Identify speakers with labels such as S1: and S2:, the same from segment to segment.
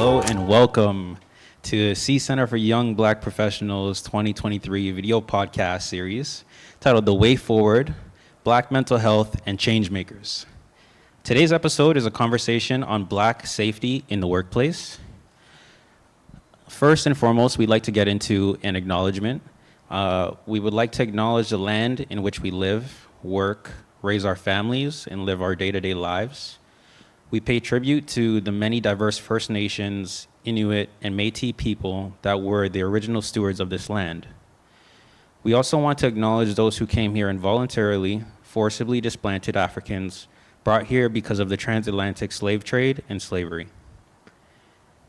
S1: Hello and welcome to CEE Centre for Young Black Professionals 2023 video podcast series titled The Way Forward, Black Mental Health and Changemakers. Today's episode is a conversation on Black safety in the workplace. First and foremost, we'd like to get into an acknowledgement. We would like to acknowledge the land in which we live, work, raise our families, and live our day-to-day lives. We pay tribute to the many diverse First Nations, Inuit, and Métis people that were the original stewards of this land. We also want to acknowledge those who came here involuntarily, forcibly displanted Africans brought here because of the transatlantic slave trade and slavery.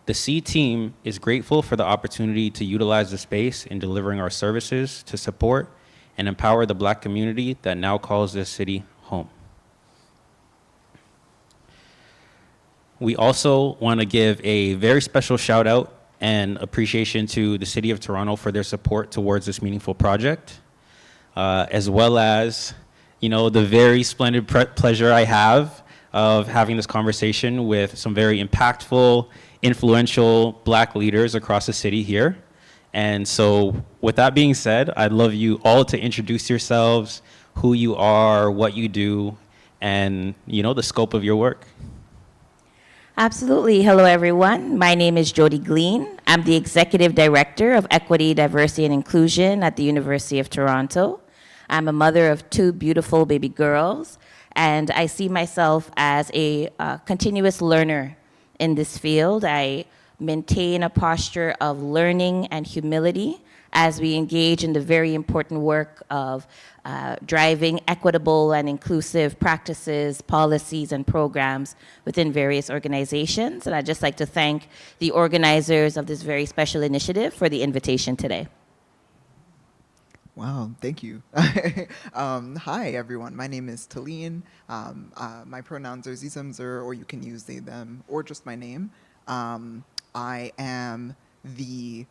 S1: The CEE team is grateful for the opportunity to utilize the space in delivering our services to support and empower the Black community that now calls this city home. We also want to give a very special shout out and appreciation to the City of Toronto for their support towards this meaningful project, as well as, the very splendid pleasure I have of having this conversation with some very impactful, influential Black leaders across the city here. And so with that being said, I'd love you all to introduce yourselves, who you are, what you do, and the scope of your work.
S2: Absolutely. Hello, everyone. My name is Jodie Glean. I'm the Executive Director of Equity, Diversity, and Inclusion at the University of Toronto. I'm a mother of two beautiful baby girls, and I see myself as a continuous learner in this field. I maintain a posture of learning and humility as we engage in the very important work of driving equitable and inclusive practices, policies, and programs within various organizations. And I'd just like to thank the organizers of this very special initiative for the invitation today.
S3: Wow, thank you. Hi, everyone. My name is Talin. My pronouns are ze/them/zer, or you can use they, them, or just my name. I am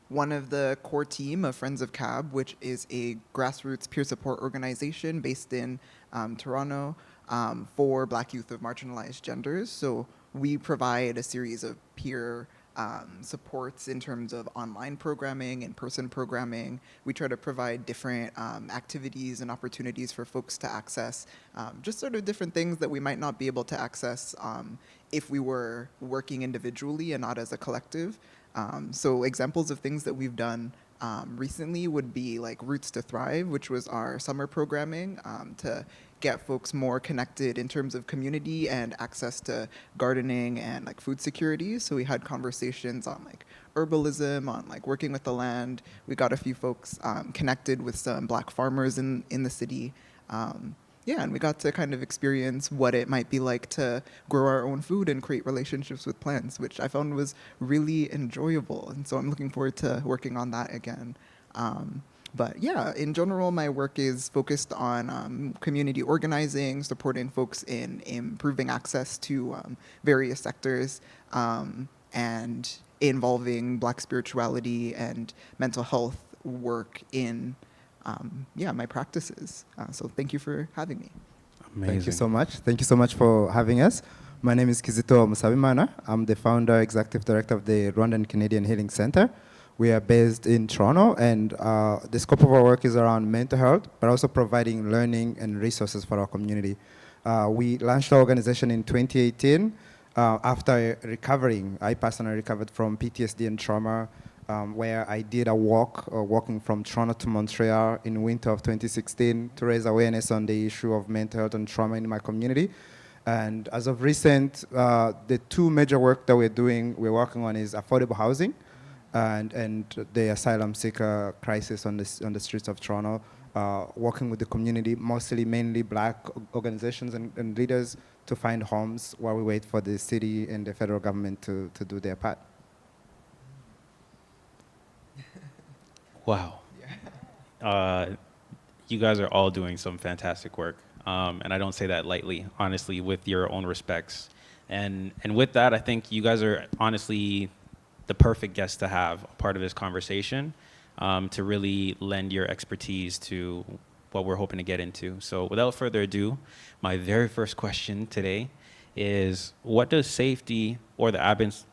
S3: one of the core team of Friends of CAB, which is a grassroots peer support organization based in Toronto for Black youth of marginalized genders. So we provide a series of peer supports in terms of online programming, in-person programming. We try to provide different activities and opportunities for folks to access just sort of different things that we might not be able to access if we were working individually and not as a collective. So examples of things that we've done recently would be like Roots to Thrive, which was our summer programming to get folks more connected in terms of community and access to gardening and like food security. So we had conversations on like herbalism, on like working with the land. We got a few folks connected with some Black farmers in the city. And we got to kind of experience what it might be like to grow our own food and create relationships with plants, which I found was really enjoyable. And so I'm looking forward to working on that again. But yeah, in general, my work is focused on community organizing, supporting folks in improving access to various sectors, and involving Black spirituality and mental health work in my practices. So thank you for having me.
S1: Amazing.
S4: Thank you so much. Thank you so much for having us. My name is Kizito Musabimana. I'm the founder, executive director of the Rwandan Canadian Healing Centre. We are based in Toronto, and the scope of our work is around mental health, but also providing learning and resources for our community. We launched our organization in 2018 after recovering. I personally recovered from PTSD and trauma, where I did a walking from Toronto to Montreal in winter of 2016 to raise awareness on the issue of mental health and trauma in my community. And as of recent, the two major work that we're working on is affordable housing and the asylum seeker crisis on the streets of Toronto, working with the community, mainly Black organizations and leaders to find homes while we wait for the city and the federal government to do their part.
S1: Wow. You guys are all doing some fantastic work. And I don't say that lightly, honestly, with your own respects. And with that, I think you guys are honestly the perfect guest to have a part of this conversation, to really lend your expertise to what we're hoping to get into. So without further ado, my very first question today is what does safety or the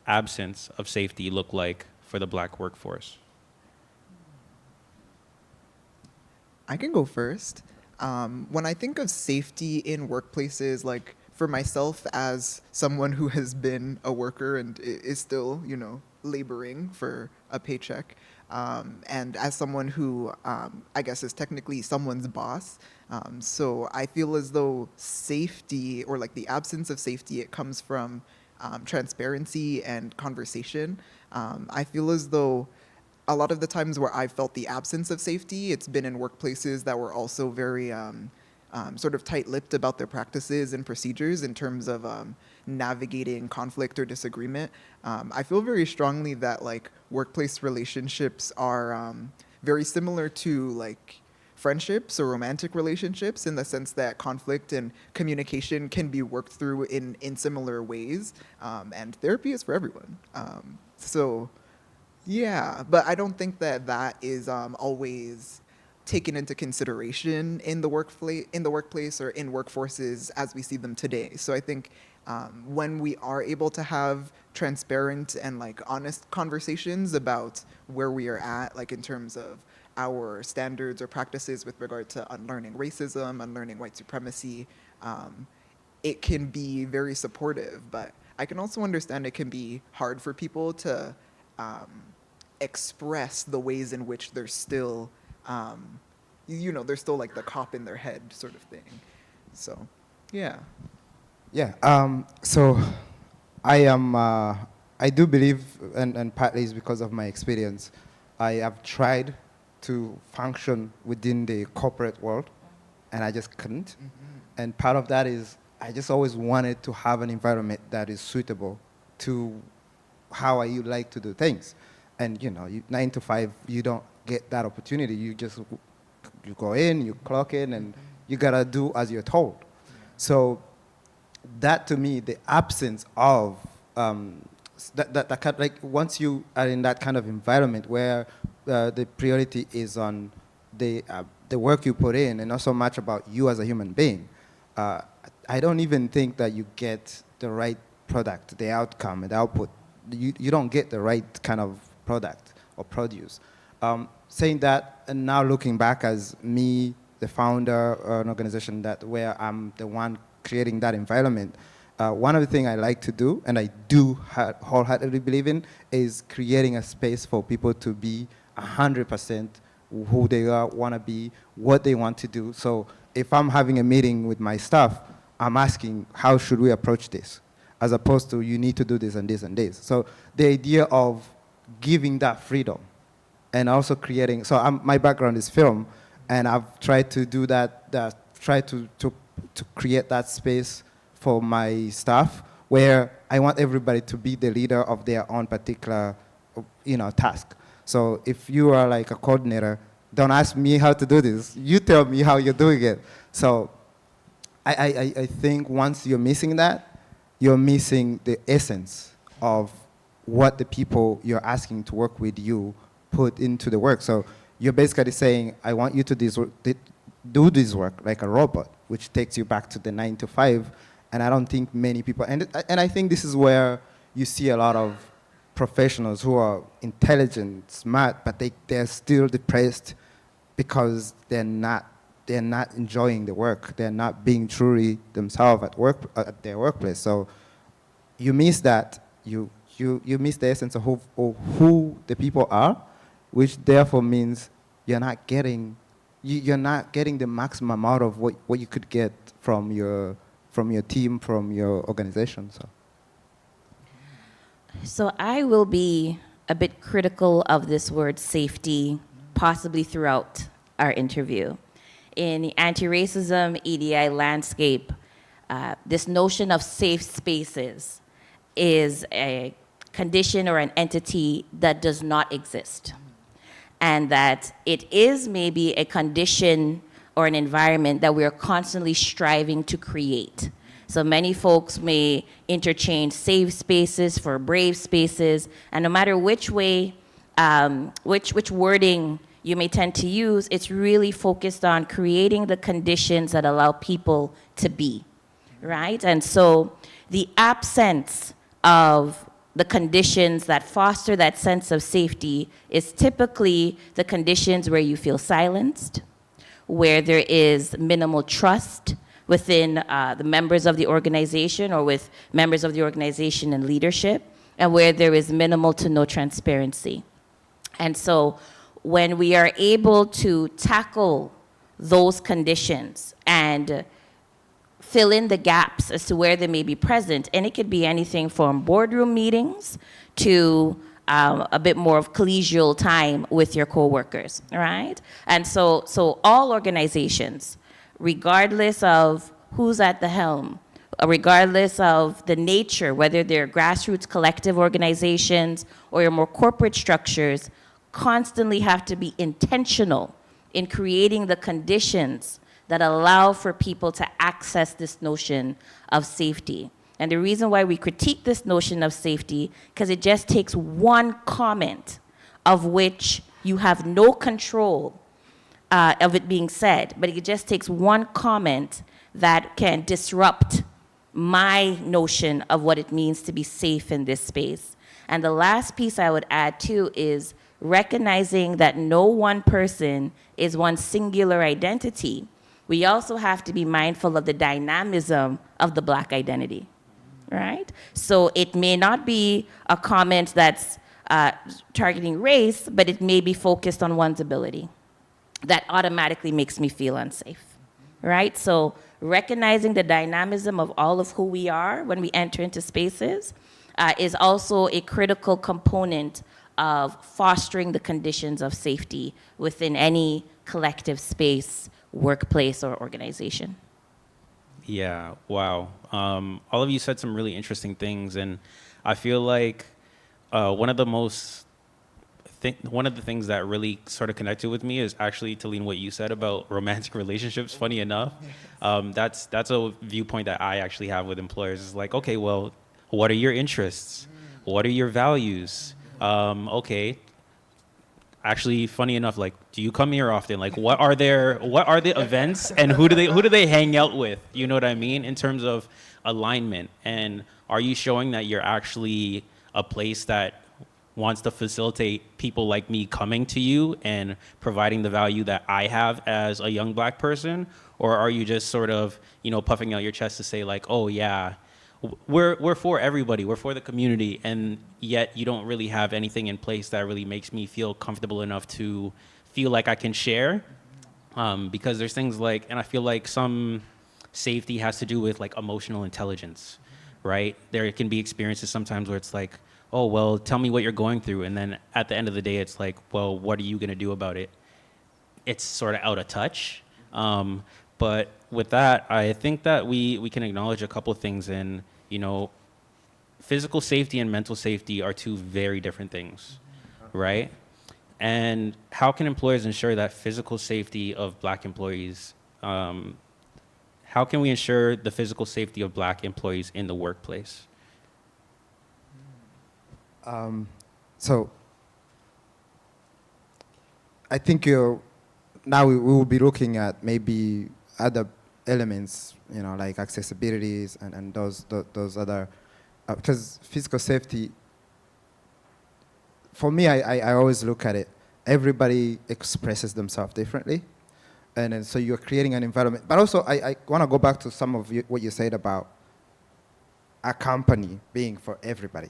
S1: absence of safety look like for the Black workforce?
S3: I can go first. When I think of safety in workplaces, like for myself as someone who has been a worker and is still, laboring for a paycheck, and as someone who I guess is technically someone's boss, so I feel as though safety or like the absence of safety, it comes from transparency and conversation. I feel as though a lot of the times where I've felt the absence of safety, it's been in workplaces that were also very sort of tight-lipped about their practices and procedures in terms of navigating conflict or disagreement. I feel very strongly that like workplace relationships are very similar to like friendships or romantic relationships, in the sense that conflict and communication can be worked through in similar ways, and therapy is for everyone. So yeah, but I don't think that that is always taken into consideration in the workplace or in workforces as we see them today. So I think when we are able to have transparent and like honest conversations about where we are at, like in terms of our standards or practices with regard to unlearning racism, unlearning white supremacy, it can be very supportive. But I can also understand it can be hard for people to express the ways in which they're still, they're still like the cop in their head sort of thing. So, yeah.
S4: Yeah. So I do believe, and partly is because of my experience, I have tried to function within the corporate world, and I just couldn't. Mm-hmm. And part of that is I just always wanted to have an environment that is suitable to how I like to do things. And 9 to 5, you don't get that opportunity. You go in, you clock in, and you gotta do as you're told. So that, to me, the absence of that kind, like once you are in that kind of environment where the priority is on the work you put in and not so much about you as a human being, I don't even think that you get the right product, the outcome, and the output. You don't get the right kind of product or produce. Saying that, and now looking back as me, the founder of an organization where I'm the one creating that environment, one of the things I like to do, and I do wholeheartedly believe in, is creating a space for people to be 100% who they want to be, what they want to do. So if I'm having a meeting with my staff, I'm asking, how should we approach this? As opposed to, you need to do this and this and this. So the idea of giving that freedom and also creating, so my background is film, and I've tried to do that try to create that space for my staff where I want everybody to be the leader of their own particular, task. So if you are like a coordinator, don't ask me how to do this. You tell me how you're doing it. So I think once you're missing that, you're missing the essence of what the people you're asking to work with you put into the work. So you're basically saying, I want you to do this work like a robot, which takes you back to the 9 to 5. And I don't think many people, and I think this is where you see a lot of professionals who are intelligent, smart, but they're still depressed because they're not enjoying the work. They're not being truly themselves at their workplace. So you miss that. You miss the essence of who the people are, which therefore means you're not getting the maximum out of what you could get from your team, from your organization.
S2: So I will be a bit critical of this word safety, possibly throughout our interview. In the anti-racism EDI landscape, this notion of safe spaces is a condition or an entity that does not exist. And that it is maybe a condition or an environment that we are constantly striving to create. So many folks may interchange safe spaces for brave spaces, and no matter which way, which wording you may tend to use, it's really focused on creating the conditions that allow people to be, right? And so the absence of the conditions that foster that sense of safety is typically the conditions where you feel silenced, where there is minimal trust within the members of the organization or with members of the organization and leadership, and where there is minimal to no transparency. And so when we are able to tackle those conditions and fill in the gaps as to where they may be present, and it could be anything from boardroom meetings to a bit more of collegial time with your coworkers, right? And so all organizations, regardless of who's at the helm, regardless of the nature, whether they're grassroots collective organizations or your more corporate structures, constantly have to be intentional in creating the conditions that allow for people to access this notion of safety. And the reason why we critique this notion of safety, because it just takes one comment of which you have no control of it being said, but it just takes one comment that can disrupt my notion of what it means to be safe in this space. And the last piece I would add too is recognizing that no one person is one singular identity. We also have to be mindful of the dynamism of the Black identity, right? So it may not be a comment that's targeting race, but it may be focused on one's ability. That automatically makes me feel unsafe, right? So recognizing the dynamism of all of who we are when we enter into spaces is also a critical component of fostering the conditions of safety within any collective space, workplace, or organization.
S1: Yeah, wow. All of you said some really interesting things, and I feel like one of the things that really sort of connected with me is actually, Talin, what you said about romantic relationships. Funny enough, that's a viewpoint that I actually have with employers. It's like, okay, well, what are your interests? What are your values? Okay. Actually, funny enough, like, do you come here often? Like, what are the events, and who do they hang out with? You know what I mean? In terms of alignment, and are you showing that you're actually a place that wants to facilitate people like me coming to you and providing the value that I have as a young Black person? Or are you just sort of, puffing out your chest to say like, oh yeah, we're for everybody, we're for the community, and yet you don't really have anything in place that really makes me feel comfortable enough to feel like I can share? Because there's things like, and I feel like some safety has to do with like emotional intelligence, right? There can be experiences sometimes where it's like, oh, well, tell me what you're going through. And then at the end of the day, it's like, well, what are you going to do about it? It's sort of out of touch. But with that, I think that we can acknowledge a couple of things. And, physical safety and mental safety are two very different things, right? And how can employers ensure that physical safety of Black employees, how can we ensure the physical safety of Black employees in the workplace?
S4: So I think now we will be looking at maybe other elements, like accessibilities and those other, because physical safety, for me, I always look at it, everybody expresses themselves differently. And then so you're creating an environment. But also, I want to go back to some of what you said about a company being for everybody.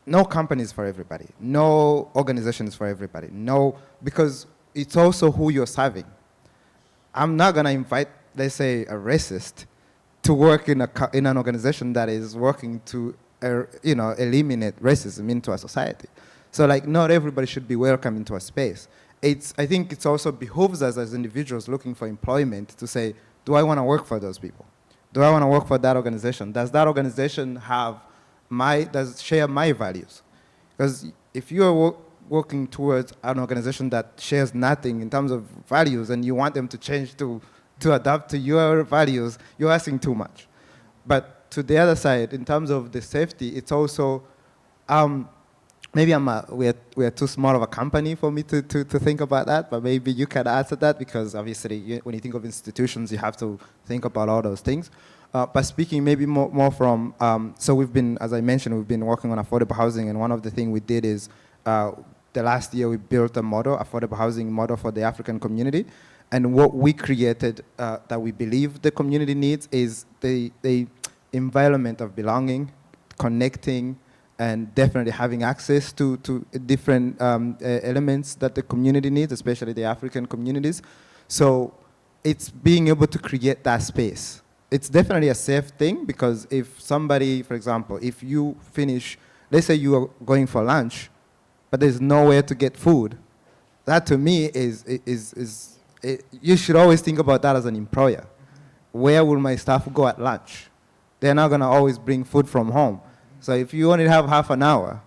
S4: No company is for everybody. No organization is for everybody. No, because it's also who you're serving. I'm not going to invite, let's say, a racist to work in an organization that is working to, eliminate racism into a society. So, like, not everybody should be welcome into a space. I think it also behooves us as individuals looking for employment to say, do I want to work for those people? Do I want to work for that organization? Does that organization share my values? Because if you're working towards an organization that shares nothing in terms of values and you want them to change to adapt to your values, you're asking too much. But to the other side, in terms of the safety, it's also, maybe we're too small of a company for me to think about that, but maybe you can answer that, because obviously when you think of institutions, you have to think about all those things. But speaking maybe more from, so we've been, as I mentioned, we've been working on affordable housing, and one of the things we did is the last year we built a model, affordable housing model for the African community. And what we created that we believe the community needs is the environment of belonging, connecting, and definitely having access to different elements that the community needs, especially the African communities. So it's being able to create that space. It's definitely a safe thing, because if somebody, for example, if you finish, let's say you are going for lunch, but there's nowhere to get food, that to me you should always think about that as an employer. Where will my staff go at lunch? They're not gonna always bring food from home. So if you only have half an hour,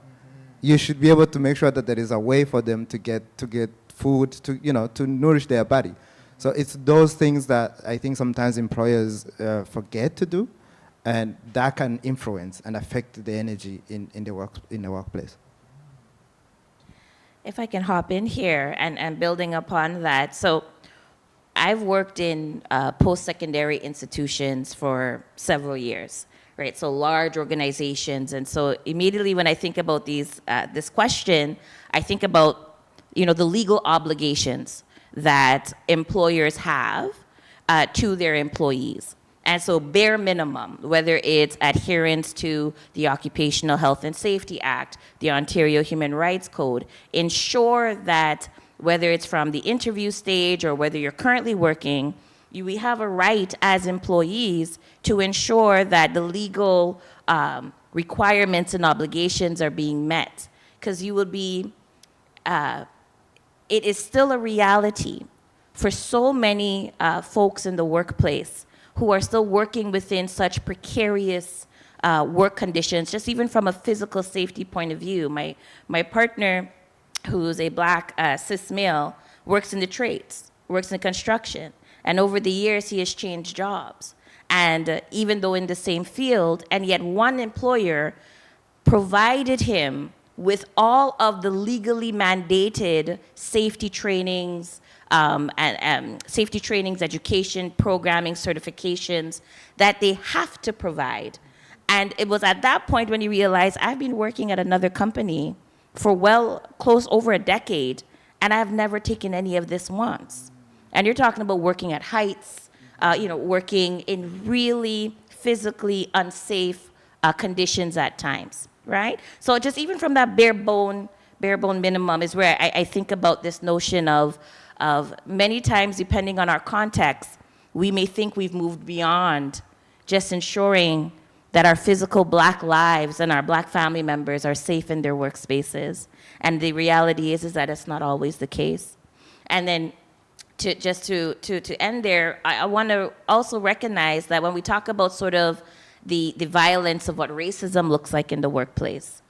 S4: you should be able to make sure that there is a way for them to get food to nourish their body. So it's those things that I think sometimes employers forget to do, and that can influence and affect the energy in the workplace.
S2: If I can hop in here and building upon that. So I've worked in post-secondary institutions for several years, right? So large organizations. And so immediately when I think about this question, I think about, the legal obligations that employers have to their employees. And so bare minimum, whether it's adherence to the Occupational Health and Safety Act, the Ontario Human Rights Code, ensure that whether it's from the interview stage or whether you're currently working, we have a right as employees to ensure that the legal requirements and obligations are being met. Because you will be, it is still a reality for so many folks in the workplace who are still working within such precarious work conditions, just even from a physical safety point of view. My partner, who's a black cis male, works in the trades, works in construction. And over the years, he has changed jobs. And even though in the same field, and yet one employer provided him with all of the legally mandated safety trainings, safety trainings, education, programming, certifications that they have to provide. And it was at that point when he realized, I've been working at another company for close over a decade, and I've never taken any of this once. And you're talking about working at heights, working in really physically unsafe conditions at times, right? So just even from that bare bone minimum is where I think about this notion of many times, depending on our context, we may think we've moved beyond just ensuring that our physical black lives and our black family members are safe in their workspaces. And the reality is that it's not always the case. And then to end there, I want to also recognize that when we talk about sort of the violence of what racism looks like in the workplace,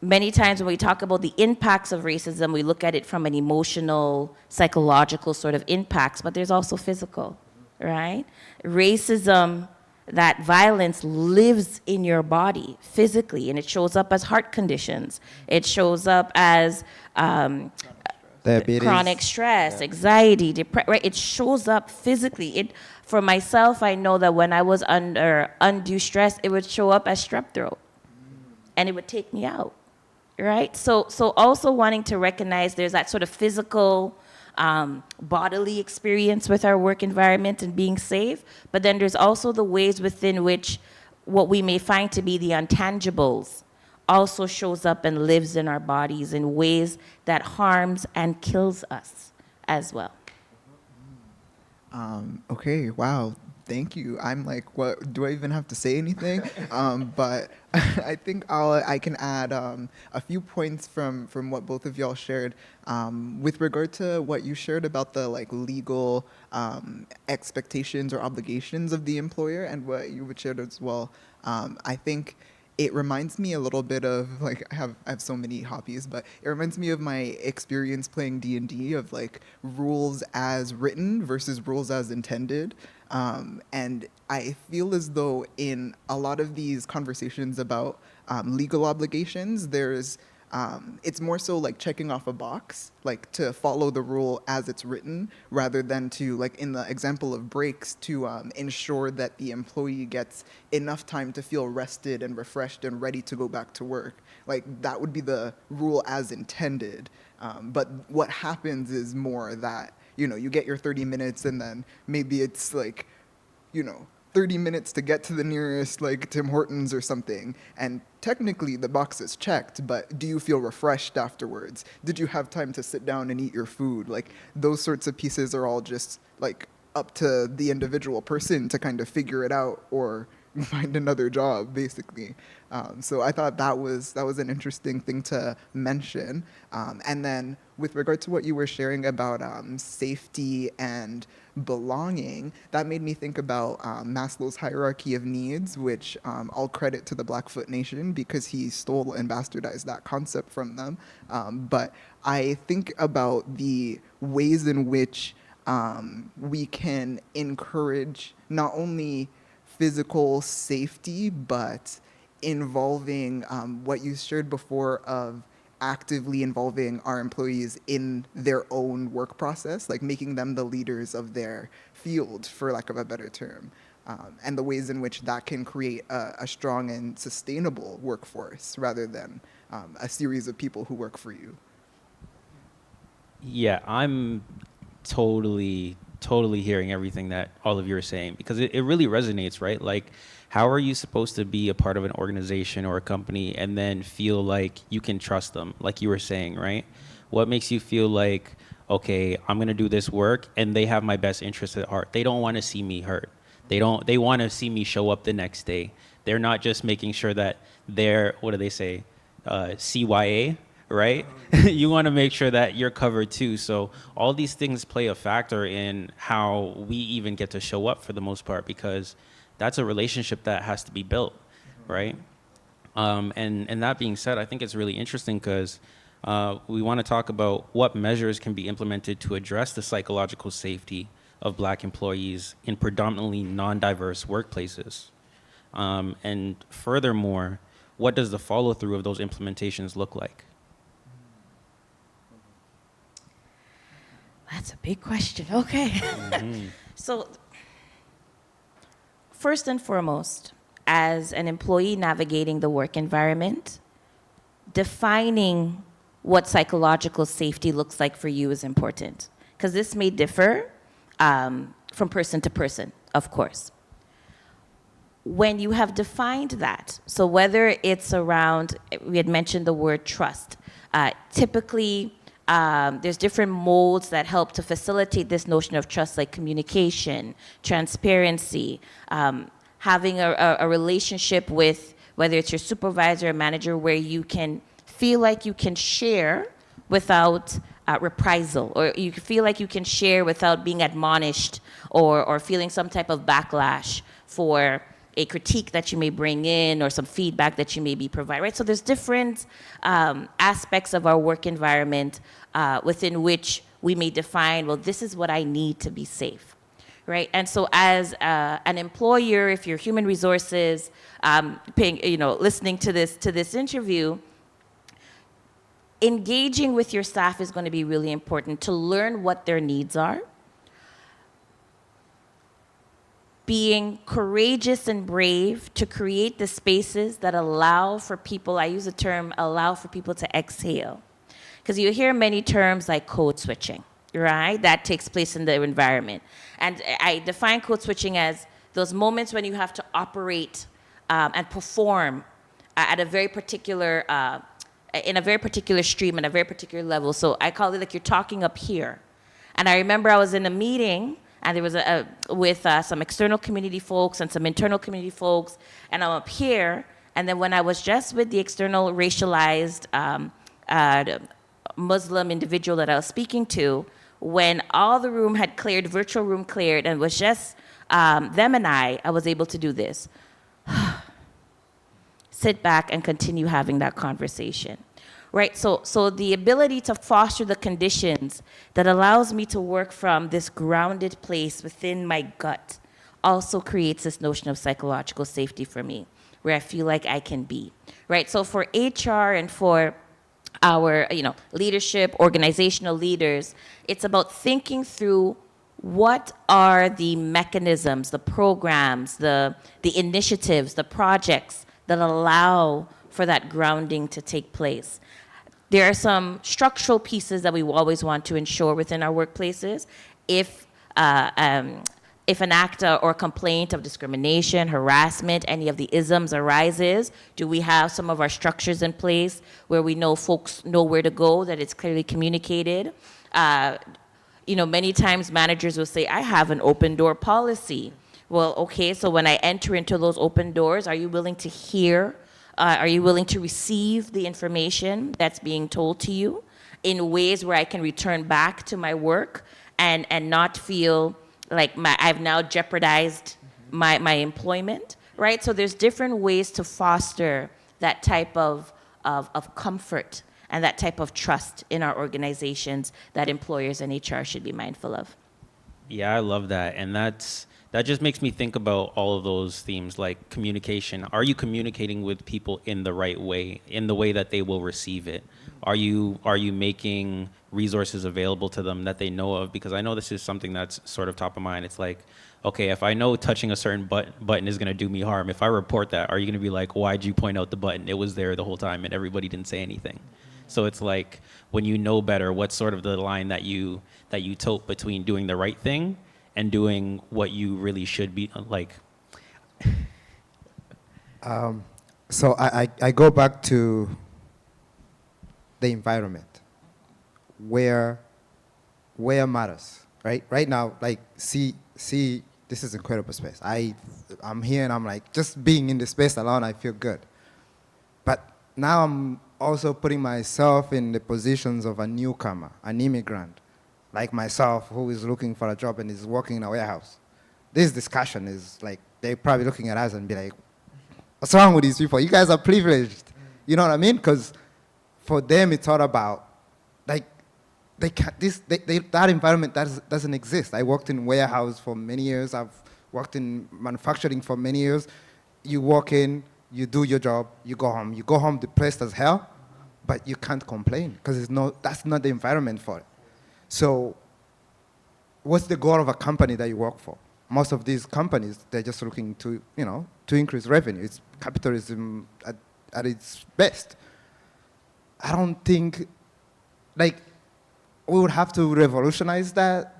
S2: many times when we talk about the impacts of racism, we look at it from an emotional, psychological sort of impacts, but there's also physical, right? Racism, that violence lives in your body physically, and it shows up as heart conditions. It shows up as
S4: Diabetes.
S2: Chronic stress, anxiety, depression, right? It shows up physically. For myself, I know that when I was under undue stress, it would show up as strep throat, and it would take me out, right? So also wanting to recognize there's that sort of physical, bodily experience with our work environment and being safe, but then there's also the ways within which what we may find to be the intangibles also shows up and lives in our bodies in ways that harms and kills us as well.
S3: Okay, wow. Thank you. I'm like, what? Do I even have to say anything? But I think I can add a few points from what both of y'all shared with regard to what you shared about the legal expectations or obligations of the employer, and what you would share as well. I think it reminds me a little bit of I have so many hobbies, but it reminds me of my experience playing D&D of rules as written versus rules as intended. And I feel as though in a lot of these conversations about legal obligations, there's it's more so like checking off a box, like to follow the rule as it's written, rather than to, like in the example of breaks, to ensure that the employee gets enough time to feel rested and refreshed and ready to go back to work. Like that would be the rule as intended. But what happens is more that, you get your 30 minutes and then maybe it's like, 30 minutes to get to the nearest like Tim Hortons or something, and technically the box is checked, but do you feel refreshed afterwards? Did you have time to sit down and eat your food? Like those sorts of pieces are all just like up to the individual person to kind of figure it out or find another job, basically. So I thought that was an interesting thing to mention. And then with regard to what you were sharing about safety and belonging, that made me think about Maslow's hierarchy of needs, which I'll credit to the Blackfoot Nation because he stole and bastardized that concept from them. But I think about the ways in which we can encourage not only physical safety, but involving what you shared before of actively involving our employees in their own work process, like making them the leaders of their field, for lack of a better term, and the ways in which that can create a strong and sustainable workforce rather than a series of people who work for you.
S1: Yeah, I'm totally hearing everything that all of you are saying, because it really resonates, right? Like, how are you supposed to be a part of an organization or a company and then feel like you can trust them, like you were saying, right? What makes you feel like, okay, I'm gonna do this work and they have my best interest at heart? They don't want to see me hurt. They want to see me show up the next day. They're not just making sure that they're, what do they say, CYA, right? You want to make sure that you're covered too. So all these things play a factor in how we even get to show up for the most part, because that's a relationship that has to be built, right? And that being said, I think it's really interesting because we want to talk about what measures can be implemented to address the psychological safety of Black employees in predominantly non-diverse workplaces. And furthermore, what does the follow-through of those implementations look like?
S2: That's a big question. Okay. So, first and foremost, as an employee navigating the work environment, defining what psychological safety looks like for you is important, because this may differ from person to person, of course. When you have defined that, so whether it's around, we had mentioned the word trust, typically there's different molds that help to facilitate this notion of trust, like communication, transparency, having a relationship with, whether it's your supervisor or manager, where you can feel like you can share without reprisal, or you feel like you can share without being admonished or feeling some type of backlash for a critique that you may bring in or some feedback that you may be providing, right? So there's different aspects of our work environment within which we may define, well, this is what I need to be safe, right? And so as an employer, if you're human resources, listening to this interview, engaging with your staff is going to be really important to learn what their needs are. Being courageous and brave to create the spaces that allow for people, I use the term allow for people to exhale. Because you hear many terms like code switching, right? That takes place in the environment. And I define code switching as those moments when you have to operate and perform at a very particular, in a very particular stream, at a very particular level. So I call it like you're talking up here. And I remember I was in a meeting and there was with some external community folks and some internal community folks, and I'm up here. And then when I was just with the external racialized Muslim individual that I was speaking to, when all the room had cleared, virtual room cleared, and it was just them and I was able to do this. Sit back and continue having that conversation. Right, so the ability to foster the conditions that allows me to work from this grounded place within my gut also creates this notion of psychological safety for me, where I feel like I can be, right? So for HR and for our, leadership, organizational leaders, it's about thinking through what are the mechanisms, the programs, the initiatives, the projects that allow for that grounding to take place. There are some structural pieces that we always want to ensure within our workplaces. If an act or complaint of discrimination, harassment, any of the isms arises, do we have some of our structures in place where we know folks know where to go, that it's clearly communicated? Many times managers will say, I have an open door policy. Well, okay, so when I enter into those open doors, are you willing to hear? Are you willing to receive the information that's being told to you in ways where I can return back to my work and not feel like I've now jeopardized my employment, right? So there's different ways to foster that type of comfort and that type of trust in our organizations that employers and HR should be mindful of.
S1: Yeah, I love that. And that just makes me think about all of those themes, like communication. Are you communicating with people in the right way, in the way that they will receive it? Are you making resources available to them that they know of? Because I know this is something that's sort of top of mind. It's like, okay, if I know touching a certain button is going to do me harm, if I report that, are you going to be like, why'd you point out the button? It was there the whole time and everybody didn't say anything. So it's like, when you know better, what's sort of the line that you tote between doing the right thing and doing what you really should be like?
S4: So I go back to the environment where matters, right? Right now, like, see, this is incredible space. I'm here and I'm like, just being in the space alone, I feel good. But now I'm also putting myself in the positions of a newcomer, an immigrant, like myself, who is looking for a job and is working in a warehouse. This discussion is like, they're probably looking at us and be like, what's wrong with these people? You guys are privileged. You know what I mean? Because for them, it's all about, like, that environment doesn't exist. I worked in warehouse for many years. I've worked in manufacturing for many years. You walk in, you do your job, you go home. You go home depressed as hell, but you can't complain because that's not the environment for it. So what's the goal of a company that you work for? Most of these companies, they're just looking to increase revenue. It's capitalism at its best. I don't think, like, we would have to revolutionize that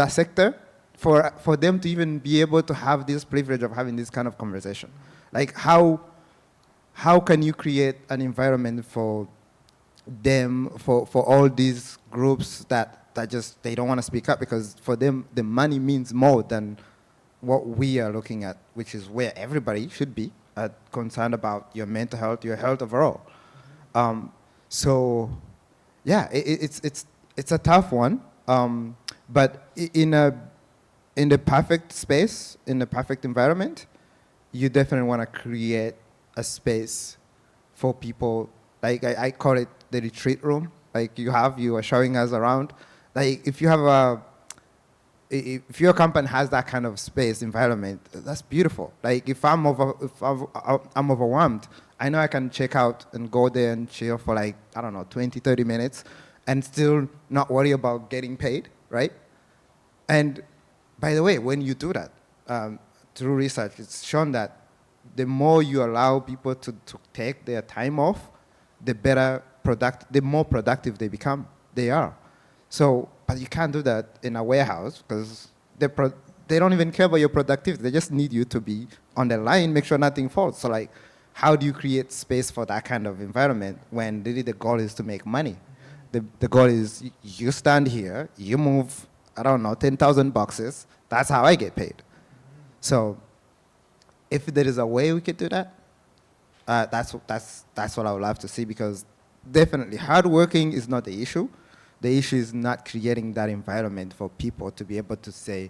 S4: sector for them to even be able to have this privilege of having this kind of conversation. Like, how can you create an environment for them, for all these groups that just, they don't want to speak up because for them the money means more than what we are looking at, which is where everybody should be concerned about your mental health, your health overall. So yeah, it's a tough one, but in the perfect space, in the perfect environment, you definitely want to create a space for people. Like, I call it the retreat room. Like, you are showing us around. Like, if your company has that kind of space environment, that's beautiful. Like, if I'm overwhelmed, I know I can check out and go there and chill for, like, I don't know, 20, 30 minutes and still not worry about getting paid, right? And by the way, when you do that, through research, it's shown that the more you allow people to take their time off, the more productive they are. So, but you can't do that in a warehouse because they don't even care about your productivity. They just need you to be on the line, make sure nothing falls. So, like, how do you create space for that kind of environment when really the goal is to make money? The goal is you stand here, you move, I don't know, 10,000 boxes. That's how I get paid. So if there is a way we could do that, that's what I would love to see, because definitely hardworking is not the issue. The issue is not creating that environment for people to be able to say,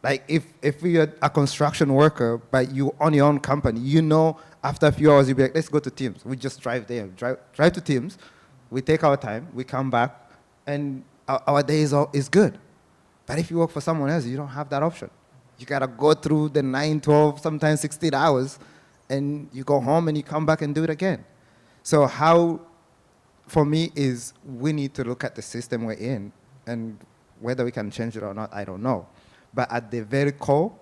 S4: like if you're a construction worker, but you own your own company, after a few hours you'll be like, let's go to Teams. We just drive there, drive to Teams. We take our time, we come back, and our day is good. But if you work for someone else, you don't have that option. You gotta go through the 9, 12, sometimes 16 hours, and you go home and you come back and do it again. So how, for me, is we need to look at the system we're in, and whether we can change it or not, I don't know. But at the very core,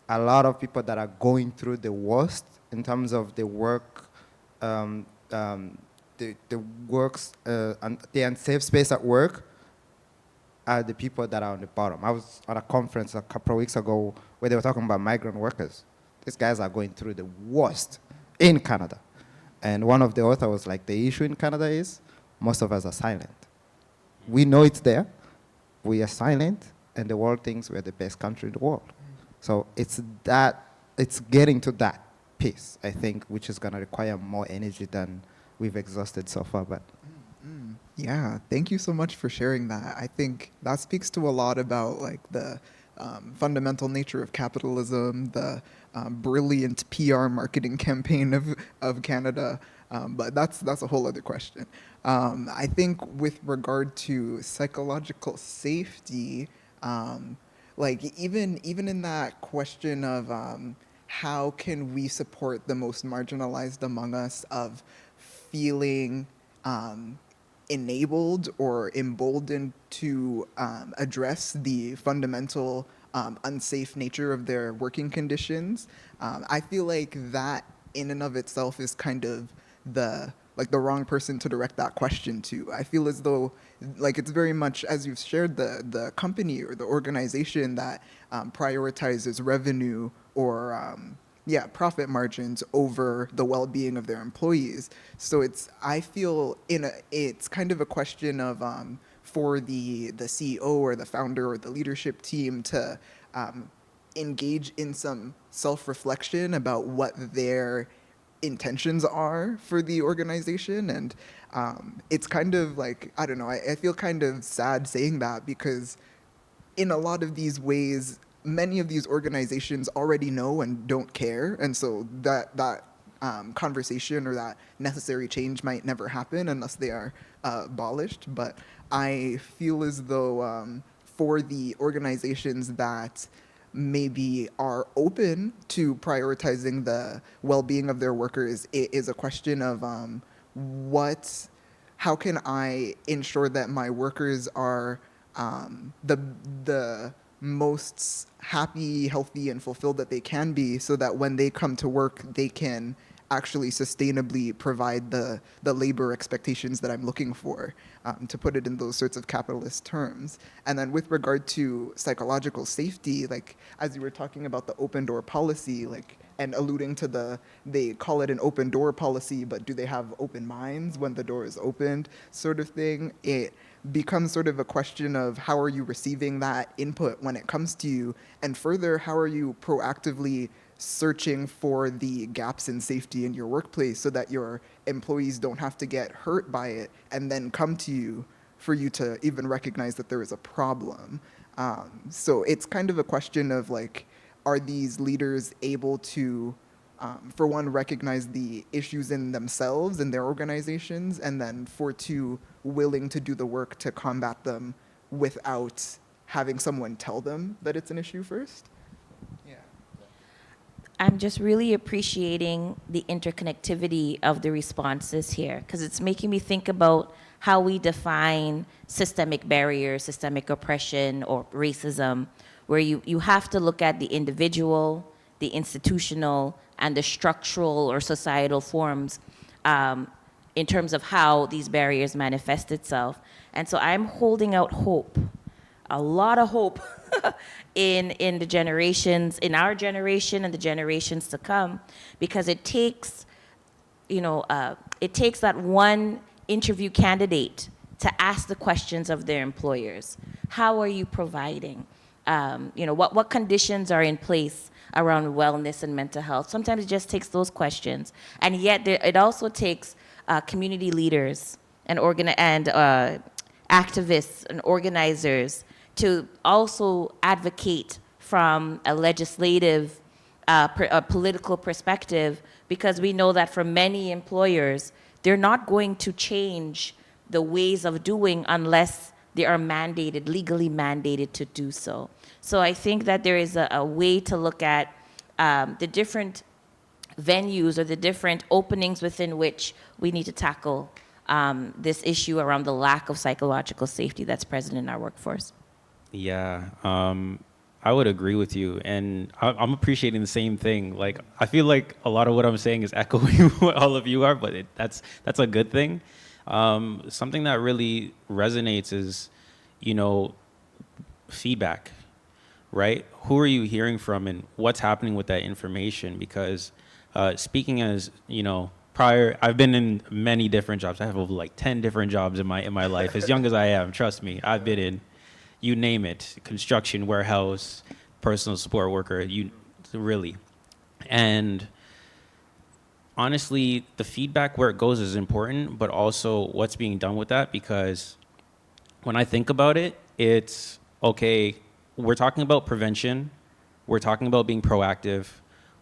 S4: a lot of people that are going through the worst in terms of the work, the works, and the unsafe space at work are the people that are on the bottom. I was at a conference a couple of weeks ago where they were talking about migrant workers. These guys are going through the worst in Canada. And one of the authors was like, the issue in Canada is most of us are silent. We know it's there, we are silent, and the world thinks we're the best country in the world. So it's getting to that piece, I think, which is gonna require more energy than we've exhausted so far, but.
S3: Yeah, thank you so much for sharing that. I think that speaks to a lot about like the fundamental nature of capitalism, the brilliant PR marketing campaign of Canada, but that's a whole other question. I think with regard to psychological safety, like even in that question of how can we support the most marginalized among us of feeling enabled or emboldened to address the fundamental unsafe nature of their working conditions. I feel like that in and of itself is kind of the wrong person to direct that question to. I feel as though like it's very much, as you've shared, the company or the organization that prioritizes revenue or profit margins over the well-being of their employees. So I feel it's kind of a question of for the CEO or the founder or the leadership team to engage in some self-reflection about what their intentions are for the organization. And it's kind of like, I don't know, I feel kind of sad saying that, because in a lot of these ways, many of these organizations already know and don't care, and so that conversation or that necessary change might never happen unless they are abolished. But I feel as though for the organizations that maybe are open to prioritizing the well-being of their workers, it is a question of how can I ensure that my workers are the most happy, healthy, and fulfilled that they can be, so that when they come to work, they can actually sustainably provide the labor expectations that I'm looking for, to put it in those sorts of capitalist terms. And then with regard to psychological safety, like as you were talking about the open door policy, like, and alluding to they call it an open door policy, but do they have open minds when the door is opened, sort of thing? It becomes sort of a question of how are you receiving that input when it comes to you, and further, how are you proactively searching for the gaps in safety in your workplace so that your employees don't have to get hurt by it and then come to you for you to even recognize that there is a problem. So it's kind of a question of like, are these leaders able to, for one, recognize the issues in themselves and their organizations, and then for two, willing to do the work to combat them without having someone tell them that it's an issue first? Yeah.
S2: I'm just really appreciating the interconnectivity of the responses here, because it's making me think about how we define systemic barriers, systemic oppression, or racism, where you have to look at the individual, the institutional, and the structural or societal forms in terms of how these barriers manifest itself. And so I'm holding out hope, a lot of hope, in the generations, in our generation and the generations to come, because it takes, it takes that one interview candidate to ask the questions of their employers. How are you providing? What conditions are in place around wellness and mental health? Sometimes it just takes those questions. And yet it also takes community leaders and activists and organizers to also advocate from a legislative, a political perspective, because we know that for many employers, they're not going to change the ways of doing unless they are mandated, legally mandated to do so. So I think that there is a way to look at the different venues or the different openings within which we need to tackle this issue around the lack of psychological safety that's present in our workforce.
S1: Yeah, I would agree with you, and I'm appreciating the same thing. Like, I feel like a lot of what I'm saying is echoing what all of you are, but that's a good thing. Something that really resonates is, feedback, right? Who are you hearing from, and what's happening with that information? Because speaking as prior, I've been in many different jobs. I have over like 10 different jobs in my life. As young as I am, trust me, I've been in, you name it, construction, warehouse, personal support worker, you really. And honestly, the feedback where it goes is important, but also what's being done with that, because when I think about it, it's okay, we're talking about prevention, we're talking about being proactive,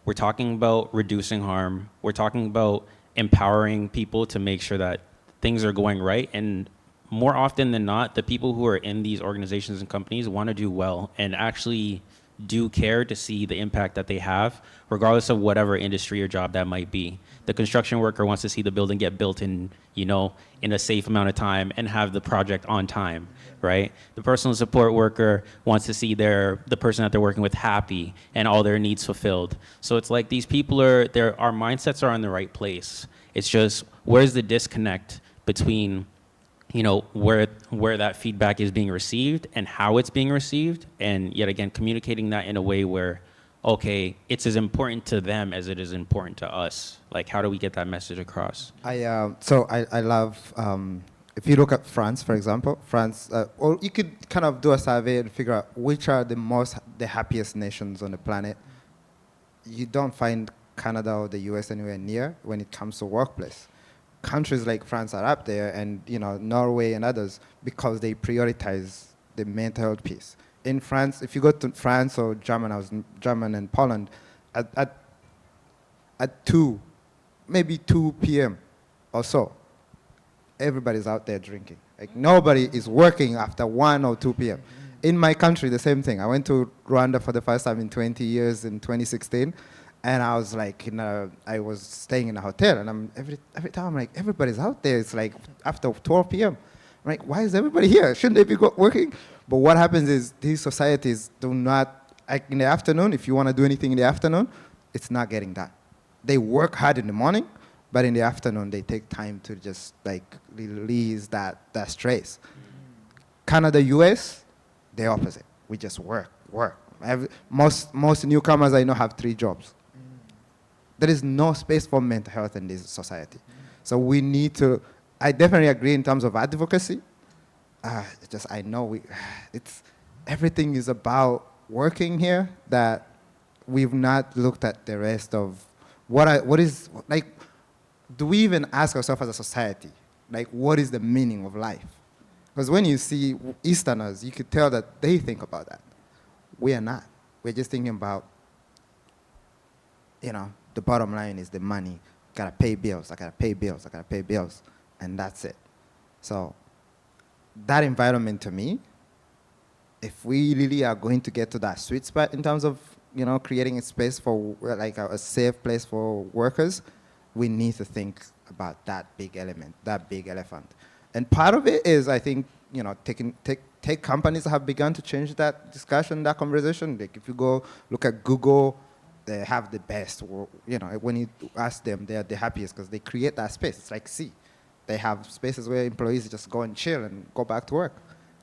S1: we're talking about reducing harm, we're talking about empowering people to make sure that things are going right. And more often than not, the people who are in these organizations and companies want to do well and actually do care to see the impact that they have, regardless of whatever industry or job that might be. The construction worker wants to see the building get built in a safe amount of time and have the project on time, right? The personal support worker wants to see the person that they're working with happy and all their needs fulfilled. So it's like these people our mindsets are in the right place. It's just, where's the disconnect between where that feedback is being received and how it's being received, and yet again communicating that in a way where, okay, it's as important to them as it is important to us. Like, how do we get that message across?
S4: I love, if you look at France, for example, or you could kind of do a survey and figure out which are the happiest nations on the planet. You don't find Canada or the US anywhere near when it comes to workplace. Countries like France are up there, and Norway and others, because they prioritize the mental health piece. In France, if you go to France or German and Poland, at 2 p.m. or so, everybody's out there drinking. Like, nobody is working after 1 or 2 p.m. In my country, the same thing. I went to Rwanda for the first time in 20 years in 2016. And I was like, I was staying in a hotel, and every time I'm like, everybody's out there. It's like after 12 p.m. I'm like, why is everybody here? Shouldn't they be working? But what happens is these societies do not, like in the afternoon, if you want to do anything in the afternoon, it's not getting done. They work hard in the morning, but in the afternoon, they take time to just like release that stress. Canada, US, the opposite. We just work. Most newcomers I know have 3 jobs. There is no space for mental health in this society. So we need to, I definitely agree in terms of advocacy. I know everything is about working here, that we've not looked at the rest of what is, like, do we even ask ourselves as a society, like, what is the meaning of life? Because when you see Easterners, you could tell that they think about that. We are not. We're just thinking about, the bottom line is the money. Gotta pay bills. I gotta pay bills. And that's it. So that environment, to me, if we really are going to get to that sweet spot in terms of, creating a space for, like, a safe place for workers, we need to think about that big element, that big elephant. And part of it is, I think, tech companies have begun to change that discussion, that conversation. Like, if you go look at Google, they have the best. When you ask them, they are the happiest because they create that space. It's like they have spaces where employees just go and chill and go back to work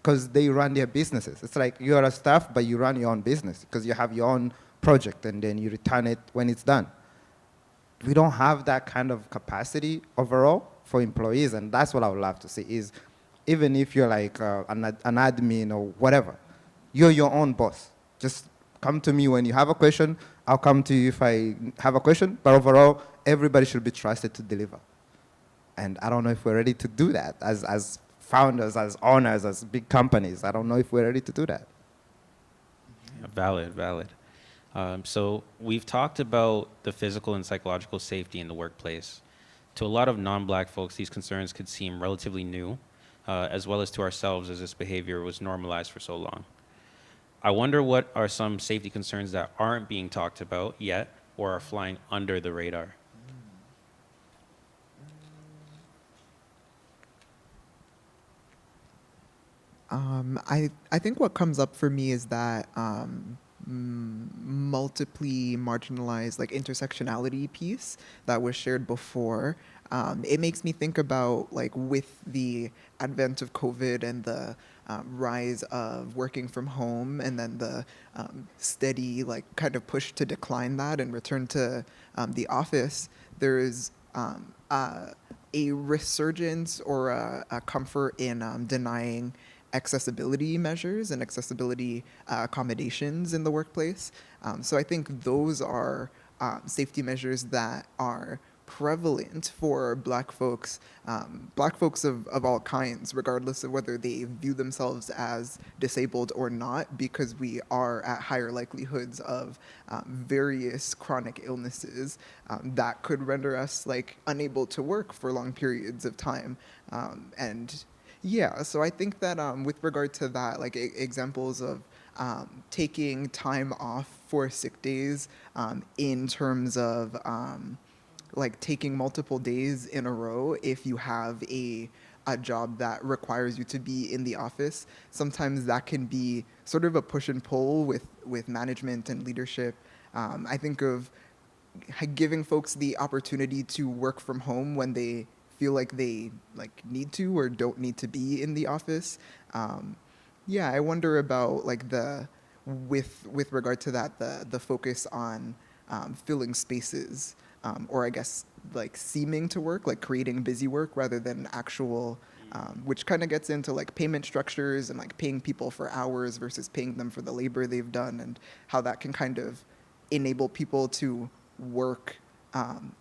S4: because they run their businesses. It's like you're a staff, but you run your own business because you have your own project and then you return it when it's done. We don't have that kind of capacity overall for employees, and that's what I would love to see is, even if you're like an admin or whatever, you're your own boss. Just come to me when you have a question. I'll come to you if I have a question. But overall, everybody should be trusted to deliver. And I don't know if we're ready to do that as founders, as owners, as big companies. I don't know if we're ready to do that.
S1: Valid. So we've talked about the physical and psychological safety in the workplace. To a lot of non-Black folks, these concerns could seem relatively new, as well as to ourselves, as this behavior was normalized for so long. I wonder what are some safety concerns that aren't being talked about yet, or are flying under the radar?
S3: I think what comes up for me is that multiply marginalized, like intersectionality piece that was shared before. It makes me think about, like, with the advent of COVID and the rise of working from home, and then the steady, like, kind of push to decline that and return to the office. There is a resurgence or a comfort in denying accessibility measures and accessibility accommodations in the workplace. So I think those are safety measures that are prevalent for Black folks of all kinds, regardless of whether they view themselves as disabled or not, because we are at higher likelihoods of various chronic illnesses that could render us, like, unable to work for long periods of time. And yeah, so I think that with regard to that, like, examples of taking time off for sick days, in terms of like taking multiple days in a row if you have a job that requires you to be in the office, sometimes that can be sort of a push and pull with management and leadership. I think of giving folks the opportunity to work from home when they feel like they, like, need to or don't need to be in the office. Yeah, I wonder about, like, with regard to that, the focus on filling spaces, or I guess, like, seeming to work, like creating busy work rather than actual, which kind of gets into, like, payment structures and, like, paying people for hours versus paying them for the labor they've done, and how that can kind of enable people to work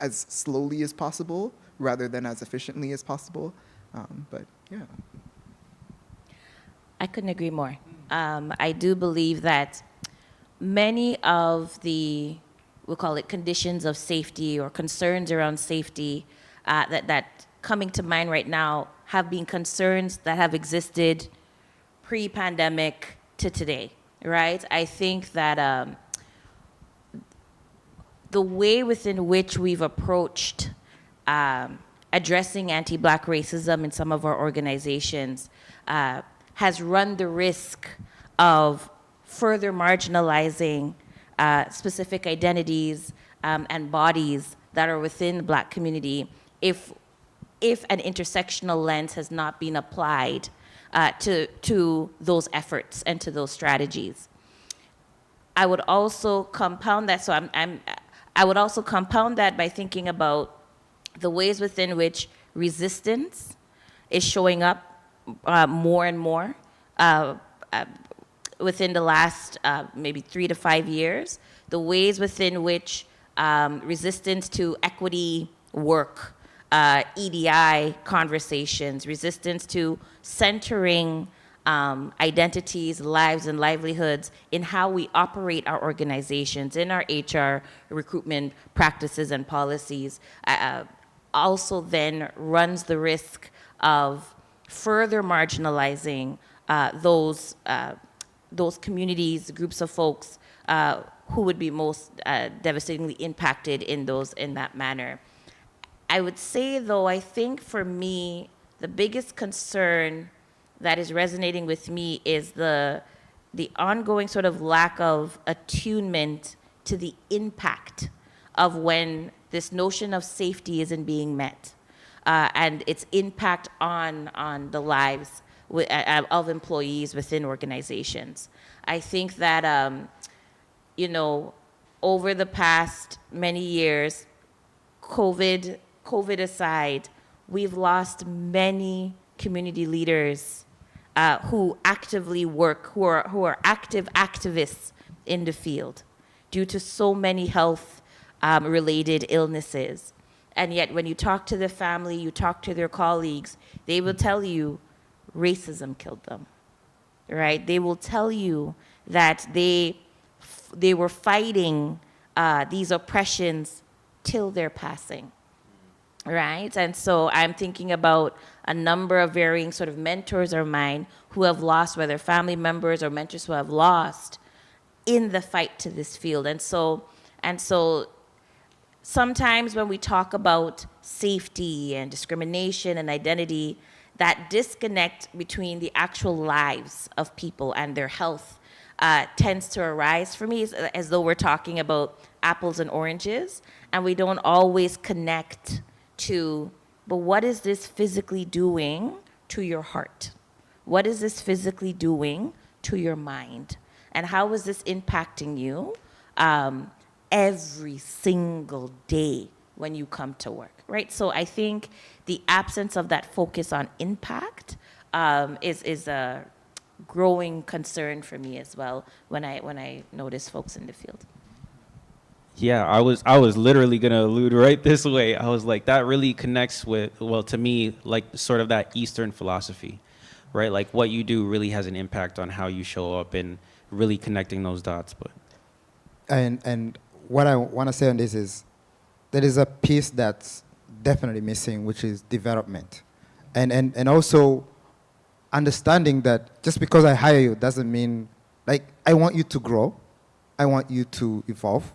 S3: as slowly as possible rather than as efficiently as possible. But yeah.
S2: I couldn't agree more. I do believe that many of the, we'll call it, conditions of safety or concerns around safety that coming to mind right now have been concerns that have existed pre-pandemic to today, right? I think that the way within which we've approached addressing anti-Black racism in some of our organizations has run the risk of further marginalizing specific identities and bodies that are within the Black community if an intersectional lens has not been applied to those efforts and to those strategies. I would also compound that. So I would also compound that by thinking about the ways within which resistance is showing up more and more within the last maybe 3 to 5 years, the ways within which resistance to equity work, EDI conversations, resistance to centering identities, lives, and livelihoods in how we operate our organizations, in our HR recruitment practices and policies, also then runs the risk of further marginalizing those communities, groups of folks who would be most devastatingly impacted in that manner. I would say, though, I think for me, the biggest concern that is resonating with me is the ongoing sort of lack of attunement to the impact of when this notion of safety isn't being met, and its impact on the lives of employees within organizations. I think that, over the past many years, COVID aside, we've lost many community leaders who actively work, who are active activists in the field due to so many health related illnesses. And yet when you talk to the family, you talk to their colleagues, they will tell you racism killed them, right? They will tell you that they were fighting these oppressions till their passing. Right? And so I'm thinking about a number of varying sort of mentors of mine who have lost, whether family members or mentors who have lost in the fight to this field. And so sometimes when we talk about safety and discrimination and identity, that disconnect between the actual lives of people and their health tends to arise for me, as though we're talking about apples and oranges, and we don't always connect to, but what is this physically doing to your heart? What is this physically doing to your mind? And how is this impacting you every single day when you come to work, right? So I think the absence of that focus on impact is a growing concern for me as well when I notice folks in the field.
S1: Yeah, I was literally gonna allude right this way. I was like, that really connects with, well, to me, like sort of that Eastern philosophy, right? Like what you do really has an impact on how you show up, and really connecting those dots. But
S4: And what I want to say on this is, there is a piece that's definitely missing, which is development, and also understanding that just because I hire you doesn't mean, like, I want you to grow, I want you to evolve,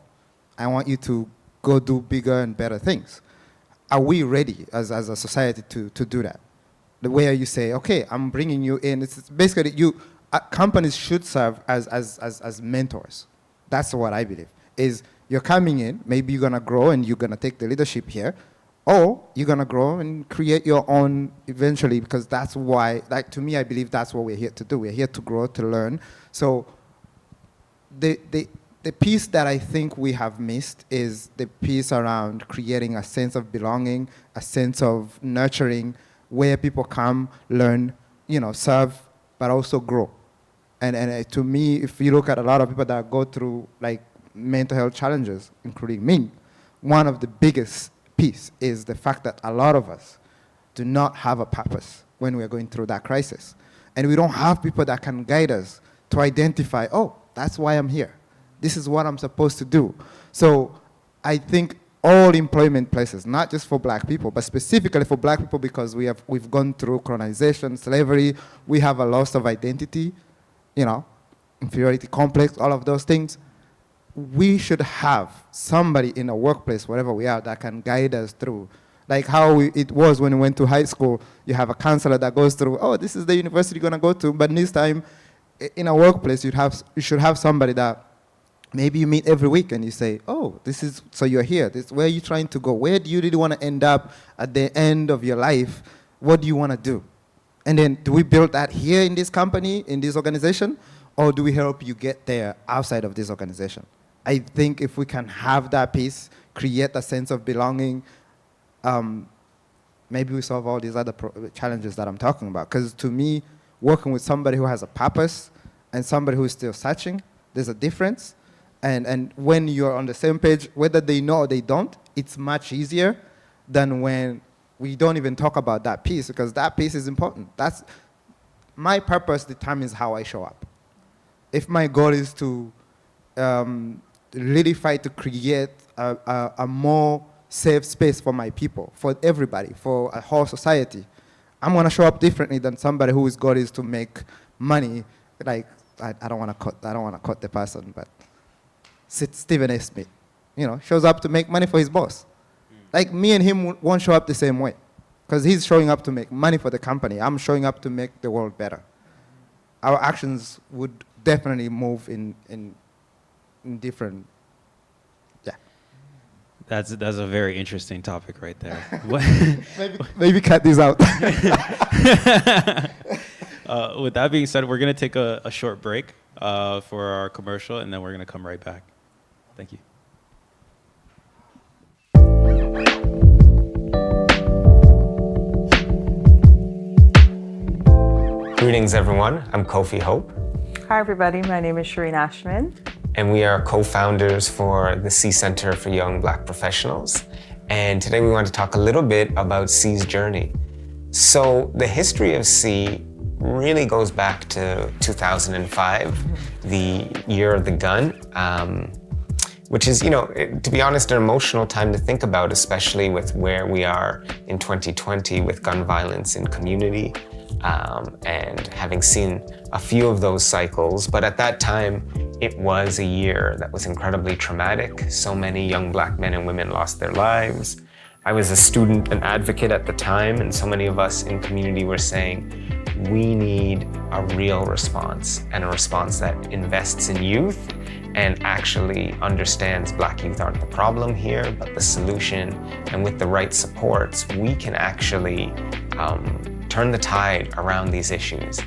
S4: I want you to go do bigger and better things. Are we ready as a society to do that? The way you say, okay, I'm bringing you in. It's basically companies should serve as mentors. That's what I believe. Is you're coming in, maybe you're gonna grow and you're gonna take the leadership here, or you're gonna grow and create your own eventually, because that's why, like, to me, I believe that's what we're here to do. We're here to grow, to learn. So the piece that I think we have missed is the piece around creating a sense of belonging, a sense of nurturing, where people come, learn, serve, but also grow. And to me, if you look at a lot of people that go through like mental health challenges, including me, one of the biggest piece is the fact that a lot of us do not have a purpose when we're going through that crisis. And we don't have people that can guide us to identify, oh, that's why I'm here. This is what I'm supposed to do. So I think all employment places, not just for black people, but specifically for black people, because we've gone through colonization, slavery, we have a loss of identity, inferiority complex, all of those things. We should have somebody in a workplace, wherever we are, that can guide us through. Like how it was when we went to high school, you have a counselor that goes through, oh, this is the university you're gonna go to, but this time, in a workplace, you should have somebody that maybe you meet every week and you say, oh, so you're here, where are you trying to go? Where do you really wanna end up at the end of your life? What do you wanna do? And then do we build that here in this company, in this organization, or do we help you get there outside of this organization? I think if we can have that piece, create a sense of belonging, maybe we solve all these other challenges that I'm talking about. Because to me, working with somebody who has a purpose and somebody who is still searching, there's a difference. And when you're on the same page, whether they know or they don't, it's much easier than when we don't even talk about that piece, because that piece is important. That's my purpose determines how I show up. If my goal is to really fight to create a more safe space for my people, for everybody, for a whole society, I'm gonna show up differently than somebody whose goal is to make money. Like I don't wanna quote the person, but Stephen A. Smith, shows up to make money for his boss. Like me and him won't show up the same way, because he's showing up to make money for the company. I'm showing up to make the world better. Our actions would definitely move in different, yeah.
S1: that's a very interesting topic right there.
S4: maybe cut this out.
S1: With that being said, we're gonna take a short break for our commercial, and then we're gonna come right back. Thank you.
S5: Greetings, everyone. I'm Kofi Hope.
S6: Hi, everybody. My name is Shireen Ashman.
S5: And we are co-founders for the CEE Centre for Young Black Professionals. And today we want to talk a little bit about CEE's journey. So the history of CEE really goes back to 2005, the year of the gun, which is, to be honest, an emotional time to think about, especially with where we are in 2020 with gun violence in community. and having seen a few of those cycles. But at that time, it was a year that was incredibly traumatic. So many young Black men and women lost their lives. I was a student and advocate at the time, and so many of us in community were saying, we need a real response, and a response that invests in youth and actually understands Black youth aren't the problem here, but the solution. And with the right supports, we can actually turn the tide around these issues.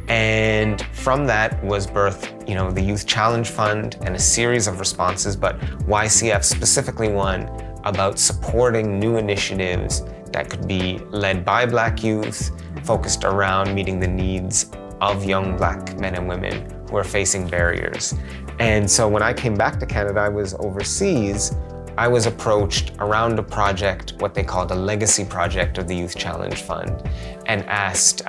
S5: And from that was birthed, the Youth Challenge Fund and a series of responses, but YCF specifically one about supporting new initiatives that could be led by Black youth, focused around meeting the needs of young Black men and women who are facing barriers. And so when I came back to Canada, I was overseas. I was approached around a project, what they called a legacy project of the Youth Challenge Fund, and asked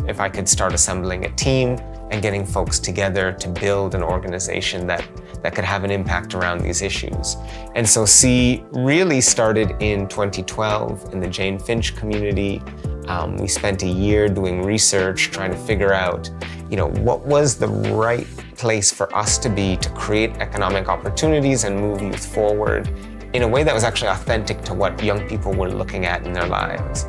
S5: if I could start assembling a team and getting folks together to build an organization that could have an impact around these issues. And so CEE really started in 2012 in the Jane Finch community. We spent a year doing research, trying to figure out, what was the right place for us to be to create economic opportunities and move youth forward in a way that was actually authentic to what young people were looking at in their lives.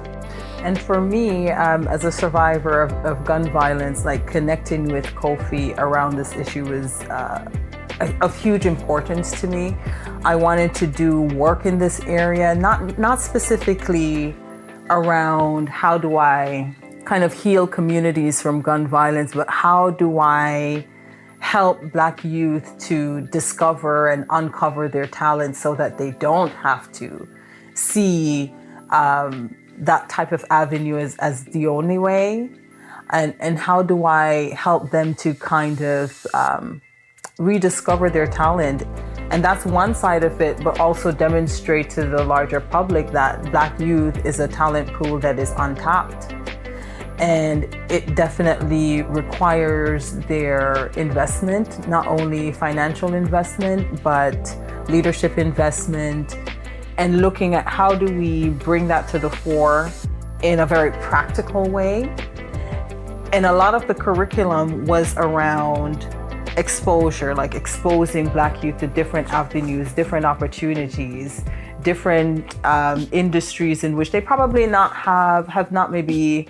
S6: And for me, as a survivor of gun violence, connecting with Kofi around this issue is of huge importance to me. I wanted to do work in this area, not specifically around how do I kind of heal communities from gun violence, but how do I help Black youth to discover and uncover their talents so that they don't have to see that type of avenue as the only way, and how do I help them to kind of rediscover their talent. And that's one side of it, but also demonstrate to the larger public that Black youth is a talent pool that is untapped. And it definitely requires their investment, not only financial investment, but leadership investment, and looking at how do we bring that to the fore in a very practical way. And a lot of the curriculum was around exposure, like exposing Black youth to different avenues, different opportunities, different industries in which they probably have not maybe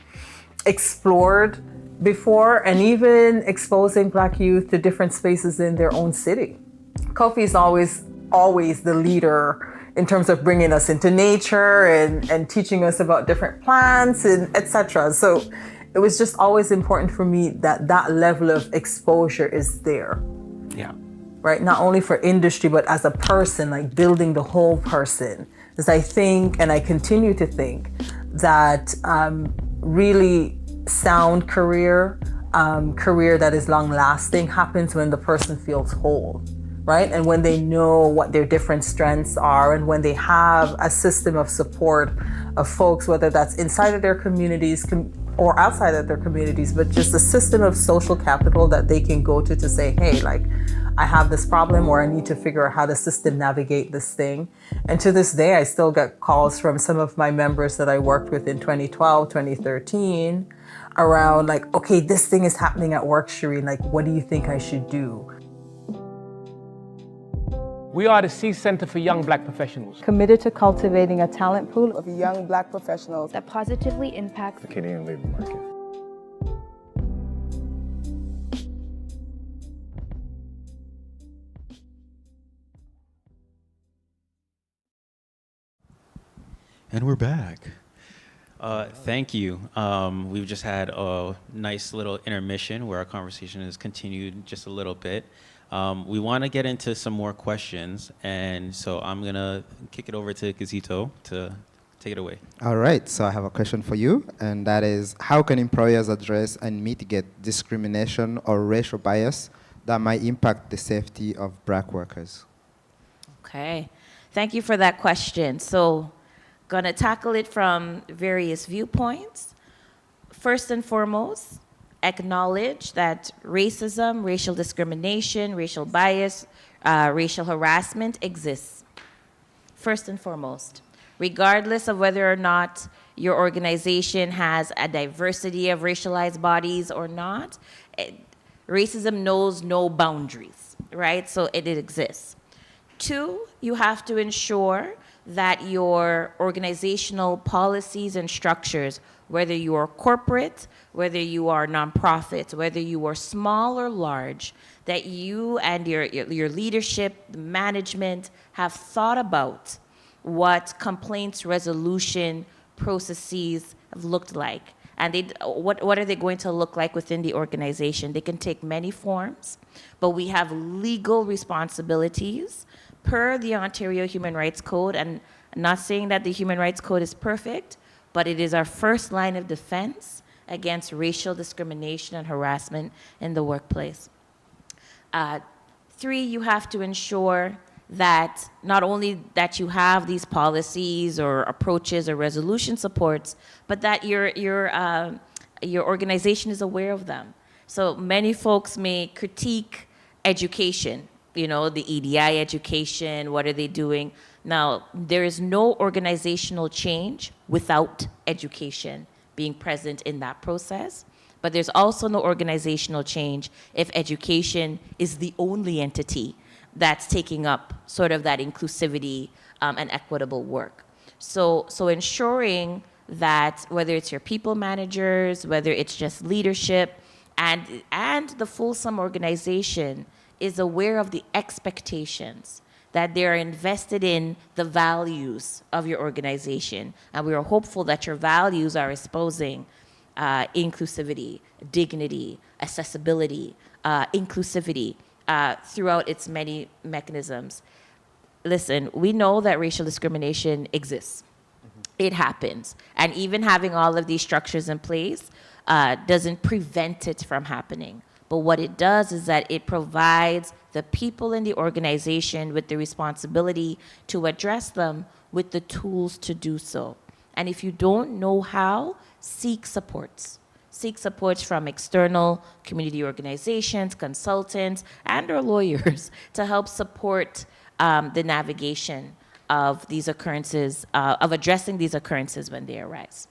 S6: explored before, and even exposing Black youth to different spaces in their own city. Kofi is always the leader in terms of bringing us into nature and teaching us about different plants and etc. So it was just always important for me that level of exposure is there.
S5: Yeah.
S6: Right? Not only for industry, but as a person, like building the whole person. Because I think, and I continue to think, that really sound career that is long lasting happens when the person feels whole. Right? And when they know what their different strengths are, and when they have a system of support of folks, whether that's inside of their communities or outside of their communities, but just a system of social capital that they can go to say, hey, I have this problem, or I need to figure out how the system navigate this thing. And to this day, I still get calls from some of my members that I worked with in 2012, 2013, around okay, this thing is happening at work, Shireen, what do you think I should do?
S7: We are the CEE Centre for Young Black Professionals.
S6: Committed to cultivating a talent pool
S8: of young Black professionals
S9: that positively impact
S10: the Canadian labor market.
S1: And we're back. Thank you. We've just had a nice little intermission where our conversation has continued just a little bit. We want to get into some more questions, and so I'm going to kick it over to Kizito to take it away.
S4: All right, so I have a question for you, and that is, how can employers address and mitigate discrimination or racial bias that might impact the safety of Black workers?
S2: Okay, thank you for that question. So, gonna tackle it from various viewpoints. First and foremost, acknowledge that racism, racial discrimination, racial bias, racial harassment exists. First and foremost, regardless of whether or not your organization has a diversity of racialized bodies or not, racism knows no boundaries, right? So it exists. Two, you have to ensure that your organizational policies and structures, whether you are corporate, whether you are nonprofit, whether you are small or large, that you and your leadership, management have thought about what complaints resolution processes have looked like. And what are they going to look like within the organization? They can take many forms, but we have legal responsibilities per the Ontario Human Rights Code. And I'm not saying that the Human Rights Code is perfect, but it is our first line of defense against racial discrimination and harassment in the workplace. Three, you have to ensure that not only that you have these policies or approaches or resolution supports, but that your organization is aware of them. So many folks may critique education, the EDI education, what are they doing? Now, there is no organizational change without education being present in that process. But there's also no organizational change if education is the only entity that's taking up sort of that inclusivity and equitable work. So ensuring that whether it's your people managers, whether it's just leadership, and the fulsome organization is aware of the expectations, that they're invested in the values of your organization. And we are hopeful that your values are espousing inclusivity, dignity, accessibility, inclusivity throughout its many mechanisms. Listen, we know that racial discrimination exists. It happens. And even having all of these structures in place doesn't prevent it from happening. But what it does is that it provides the people in the organization with the responsibility to address them with the tools to do so. And if you don't know how, seek supports. Seek supports from external community organizations, consultants, and or lawyers to help support the navigation of these occurrences, of addressing these occurrences when they arise.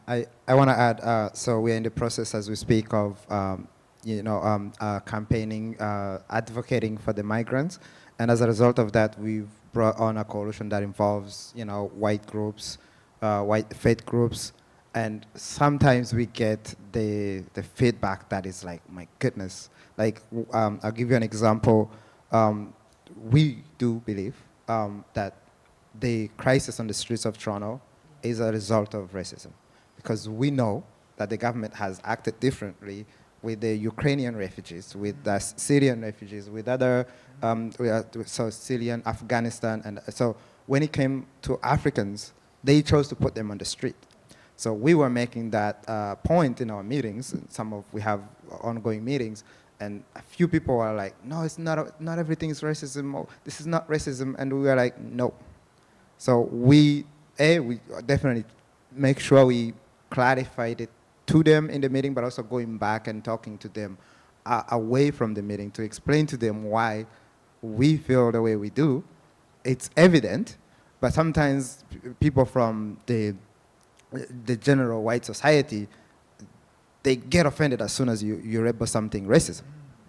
S4: I want to add, so we're in the process as we speak of, campaigning, advocating for the migrants. And as a result of that, we've brought on a coalition that involves, white groups, white faith groups. And sometimes we get the feedback that is like, my goodness. Like, I'll give you an example. We do believe that the crisis on the streets of Toronto is a result of racism. Because we know that the government has acted differently with the Ukrainian refugees, with the Syrian refugees, with other, so Syrian, Afghanistan. And so when it came to Africans, they chose to put them on the street. So we were making that point in our meetings. We have ongoing meetings, and a few people were like, no, it's not everything is racism, or this is not racism. And we were like, no. So we definitely make sure we clarified it to them in the meeting, but also going back and talking to them away from the meeting to explain to them why we feel the way we do. It's evident, but sometimes people from the general white society, they get offended as soon as you rebel something racism.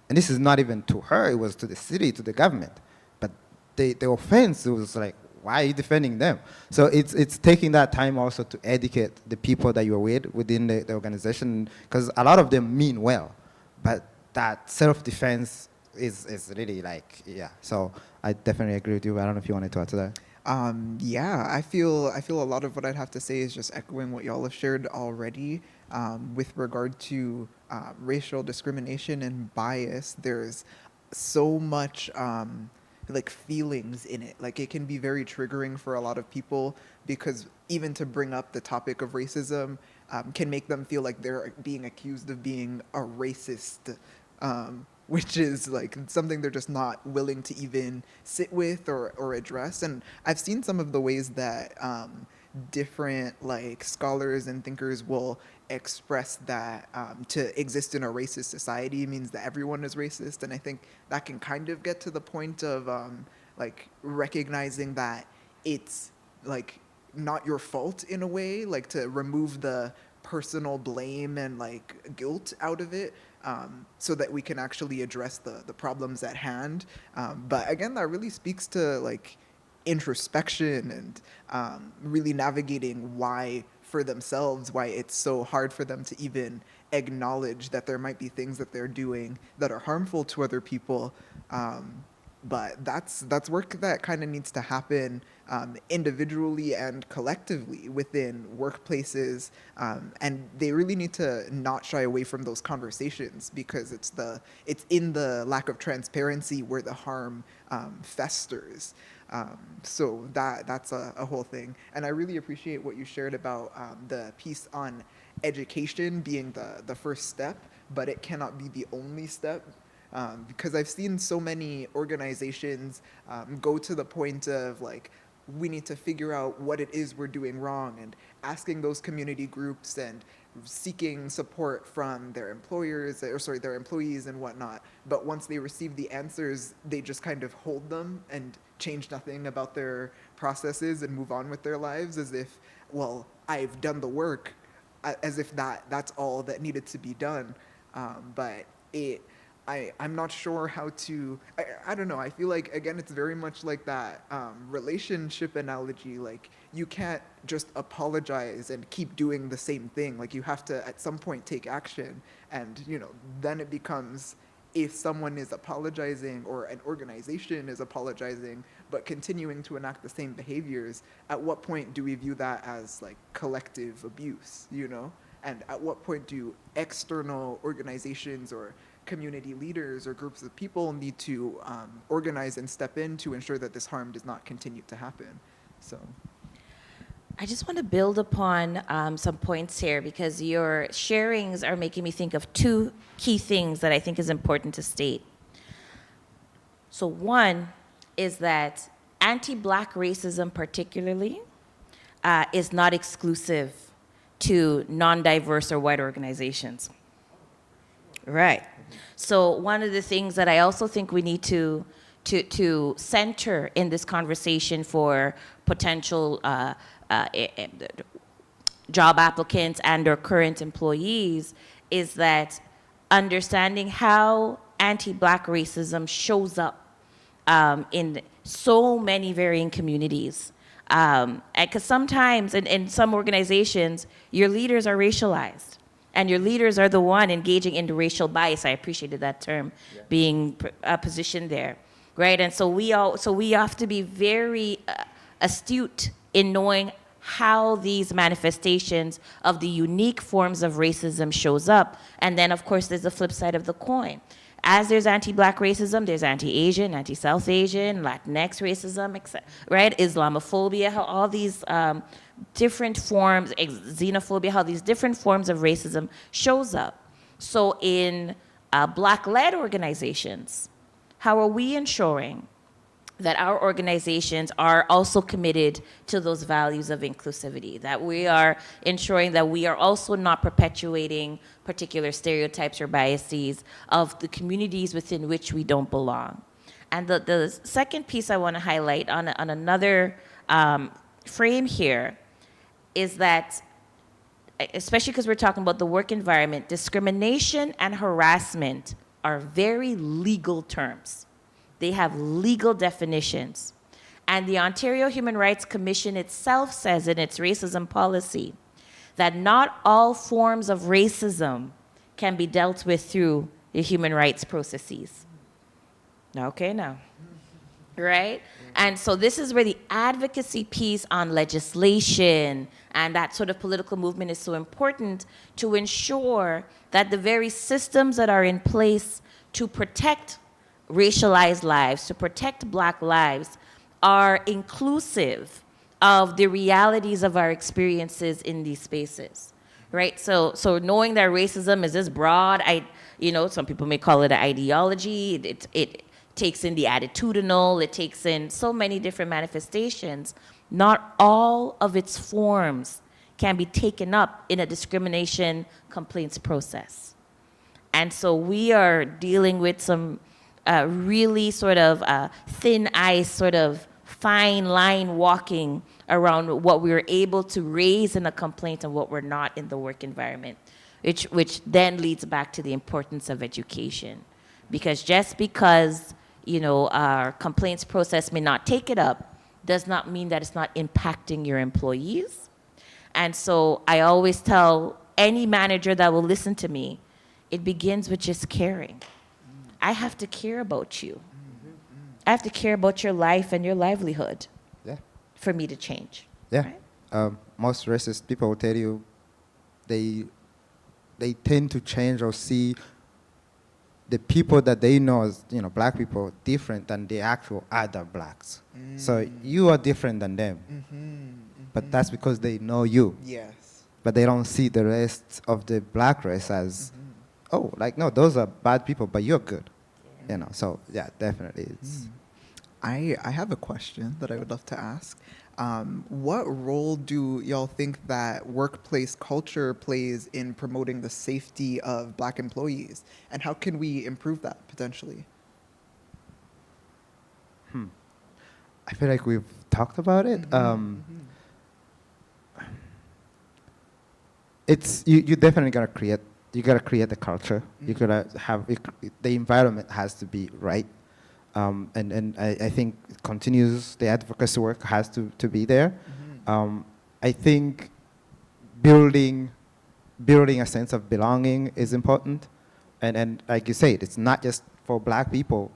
S4: And this is not even to her, it was to the city, to the government. But the offense was like, why are you defending them? So it's taking that time also to educate the people that you're with within the organization, because a lot of them mean well, but that self-defense is really like, yeah. So I definitely agree with you. I don't know if you wanted to add to that.
S3: Yeah, I feel a lot of what I'd have to say is just echoing what y'all have shared already. With regard to racial discrimination and bias, there's so much like feelings in it. Like, it can be very triggering for a lot of people, because even to bring up the topic of racism can make them feel like they're being accused of being a racist, which is like something they're just not willing to even sit with or address. And I've seen some of the ways that different like scholars and thinkers will express that to exist in a racist society means that everyone is racist. And I think that can kind of get to the point of like recognizing that it's like not your fault in a way, like to remove the personal blame and like guilt out of it, so that we can actually address the problems at hand. But again, that really speaks to like introspection and really navigating why for themselves, why it's so hard for them to even acknowledge that there might be things that they're doing that are harmful to other people. But that's work that kind of needs to happen individually and collectively within workplaces, and they really need to not shy away from those conversations, because it's in the lack of transparency where the harm festers. So that's a whole thing, and I really appreciate what you shared about the piece on education being the first step, but it cannot be the only step. Because I've seen so many organizations go to the point of like, we need to figure out what it is we're doing wrong, and asking those community groups and seeking support from their employers, their employees and whatnot. But once they receive the answers, they just kind of hold them and change nothing about their processes and move on with their lives as if, well, I've done the work, as if that's all that needed to be done. But I'm not sure how to, I don't know, I feel like, again, it's very much like that relationship analogy. Like, you can't just apologize and keep doing the same thing. Like, you have to, at some point, take action. And, then it becomes, if someone is apologizing or an organization is apologizing, but continuing to enact the same behaviors, at what point do we view that as, like, collective abuse, And at what point do external organizations or community leaders or groups of people need to organize and step in to ensure that this harm does not continue to happen? So
S2: I just want to build upon some points here, because your sharings are making me think of two key things that I think is important to state. So one is that anti-Black racism particularly is not exclusive to non-diverse or white organizations. Right. So one of the things that I also think we need to center in this conversation for potential job applicants and or current employees is that understanding how anti-Black racism shows up in so many varying communities. Because sometimes in some organizations, your leaders are racialized. And your leaders are the one engaging in racial bias. I appreciated that term being positioned there, right? And so we have to be very astute in knowing how these manifestations of the unique forms of racism shows up. And then, of course, there's the flip side of the coin. As there's anti-Black racism, there's anti-Asian, anti-South Asian, Latinx racism, right? Islamophobia, how all these different forms, xenophobia, how these different forms of racism shows up. So in Black-led organizations, how are we ensuring that our organizations are also committed to those values of inclusivity, that we are ensuring that we are also not perpetuating particular stereotypes or biases of the communities within which we don't belong? And the second piece I want to highlight on another frame here is that, especially because we're talking about the work environment, discrimination and harassment are very legal terms. They have legal definitions. And the Ontario Human Rights Commission itself says in its racism policy that not all forms of racism can be dealt with through the human rights processes. Okay, now. Right? And so this is where the advocacy piece on legislation and that sort of political movement is so important, to ensure that the very systems that are in place to protect racialized lives, to protect Black lives, are inclusive of the realities of our experiences in these spaces, right? So knowing that racism is this broad, some people may call it an ideology, it takes in the attitudinal, it takes in so many different manifestations. Not all of its forms can be taken up in a discrimination complaints process. And so we are dealing with some really sort of thin ice sort of fine line walking around what we're able to raise in a complaint and what we're not in the work environment, which then leads back to the importance of education. Because just because, our complaints process may not take it up, does not mean that it's not impacting your employees. And so I always tell any manager that will listen to me, it begins with just caring. I have to care about you. I have to care about your life and your livelihood
S4: Yeah.
S2: for me to change.
S4: Yeah.
S2: Right?
S4: Most racist people will tell you they tend to change or see the people that they know as black people different than the actual other blacks. So you are different than them, but that's because they know you.
S3: Yes.
S4: But they don't see the rest of the black race as, oh, like no, those are bad people, but you're good. So yeah, definitely it's.
S3: I have a question that I would love to ask. What role do y'all think that workplace culture plays in promoting the safety of black employees? And how can we improve that potentially?
S4: I feel like we've talked about it. It's you definitely gotta create. You gotta create the culture. You gotta have the environment has to be right. And I think the advocacy work has to be there. I think building a sense of belonging is important. And like you said, it's not just for black people.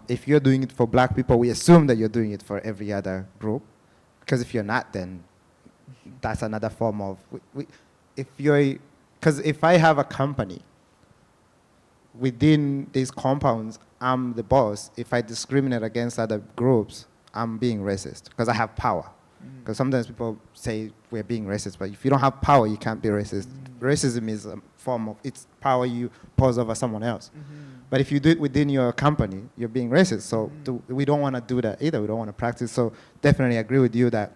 S4: If you're doing it for black people, we assume that you're doing it for every other group. Because if you're not, then that's another form of, because if I have a company, within these compounds, I'm the boss. If I discriminate against other groups, I'm being racist because I have power. Because sometimes people say we're being racist, but if you don't have power, you can't be racist. Racism is a form of, it's power you pose over someone else. But if you do it within your company, you're being racist. So we don't want to do that either. We don't want to practice. So definitely agree with you that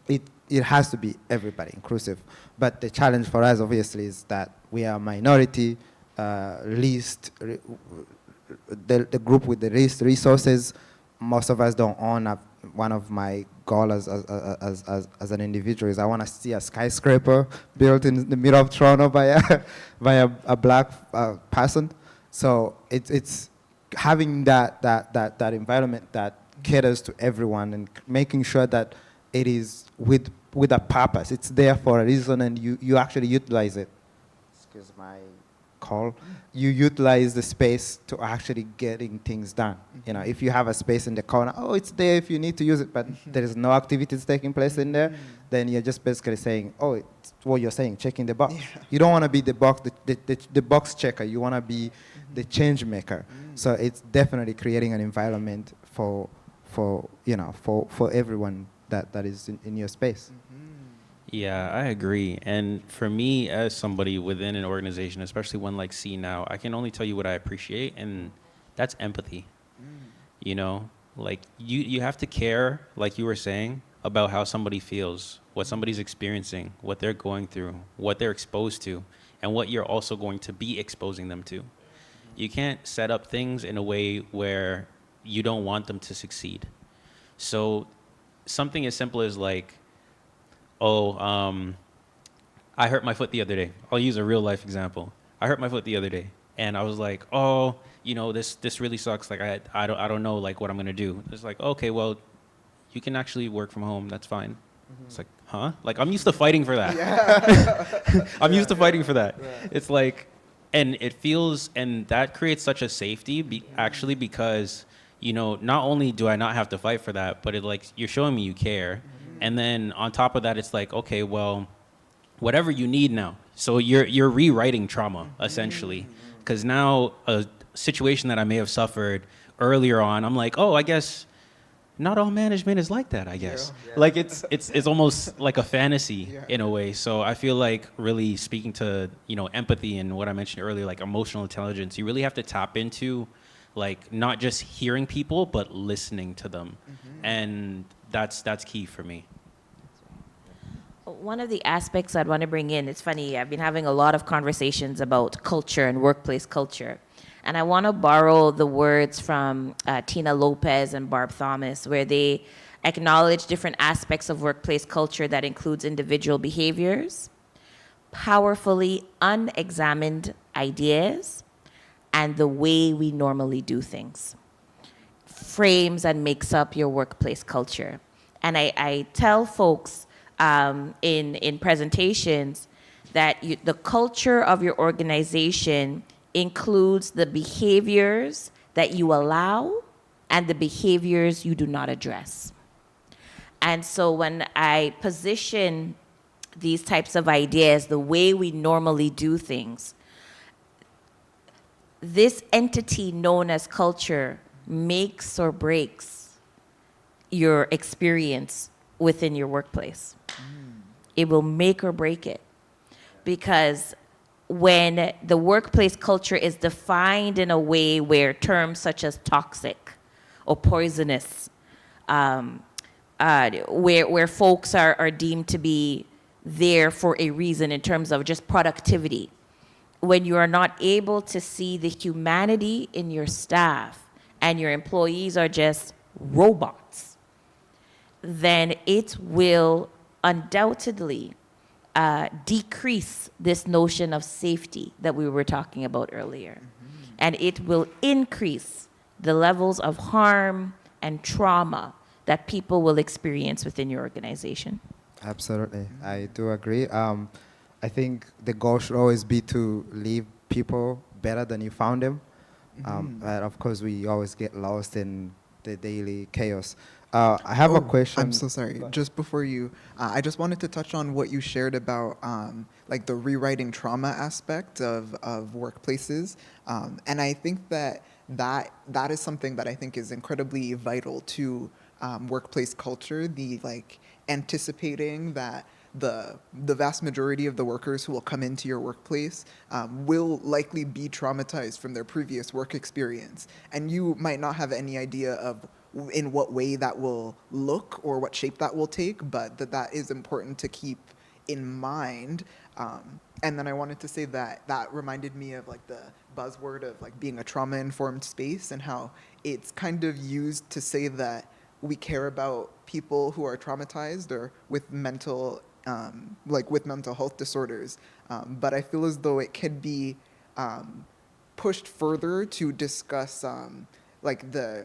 S4: it has to be everybody, inclusive. But the challenge for us, obviously, is that we are a minority, the group with the least resources. Most of us don't own one of my goals as an individual is I want to see a skyscraper built in the middle of Toronto by a black person. So it's having that environment that caters to everyone and making sure that it is with a purpose. It's there for a reason, and you actually utilize it. Excuse my call. You utilize the space to actually getting things done. If you have a space in the corner, it's there if you need to use it, but there is no activities taking place in there, then you're just basically saying, it's what you're saying, checking the box. Yeah. You don't want to be the box checker. You want to be the change maker. So it's definitely creating an environment for everyone that is in your space.
S1: Yeah, I agree. And for me, as somebody within an organization, especially one like CEE now, I can only tell you what I appreciate, and that's empathy. Like you have to care, like you were saying, about how somebody feels, what somebody's experiencing, what they're going through, what they're exposed to, and what you're also going to be exposing them to. You can't set up things in a way where you don't want them to succeed. So something as simple as like, I hurt my foot the other day. I'll use a real life example. I hurt my foot the other day, and I was like, this really sucks. Like I don't know like what I'm gonna do. It's like, okay, well, you can actually work from home. That's fine. It's like, huh? Like I'm used to fighting for that. Yeah. I'm used to fighting for that. Yeah. It's like, and it feels, and that creates such a safety actually because, not only do I not have to fight for that, but you're showing me you care. And then on top of that, it's like, okay, well, whatever you need now. So you're rewriting trauma, essentially. Because now a situation that I may have suffered earlier on, I'm like, I guess not all management is like that, I guess. Yeah. Like it's almost like a fantasy in a way. So I feel like really speaking to, empathy and what I mentioned earlier, like emotional intelligence, you really have to tap into like not just hearing people, but listening to them. And that's key for me.
S2: One of the aspects I'd want to bring in, it's funny, I've been having a lot of conversations about culture and workplace culture. And I want to borrow the words from Tina Lopez and Barb Thomas, where they acknowledge different aspects of workplace culture that includes individual behaviors, powerfully unexamined ideas, and the way we normally do things. Frames and makes up your workplace culture. And I tell folks in presentations that the culture of your organization includes the behaviors that you allow and the behaviors you do not address. And so when I position these types of ideas, the way we normally do things, this entity known as culture makes or breaks your experience within your workplace. It will make or break it. Because when the workplace culture is defined in a way where terms such as toxic or poisonous, where folks are deemed to be there for a reason in terms of just productivity, when you are not able to see the humanity in your staff and your employees are just robots, then it will undoubtedly decrease this notion of safety that we were talking about earlier. And it will increase the levels of harm and trauma that people will experience within your organization.
S4: Absolutely, I do agree. I think the goal should always be to leave people better than you found them. But of course, we always get lost in the daily chaos. I have a question.
S3: I'm so sorry. Just before you, I just wanted to touch on what you shared about like the rewriting trauma aspect of workplaces. And I think that is something that I think is incredibly vital to workplace culture, the like anticipating that the vast majority of the workers who will come into your workplace will likely be traumatized from their previous work experience. And you might not have any idea of in what way that will look or what shape that will take, but that is important to keep in mind. And then I wanted to say that reminded me of like the buzzword of like being a trauma-informed space and how it's kind of used to say that we care about people who are traumatized or with mental health disorders. But I feel as though it could be pushed further to discuss like the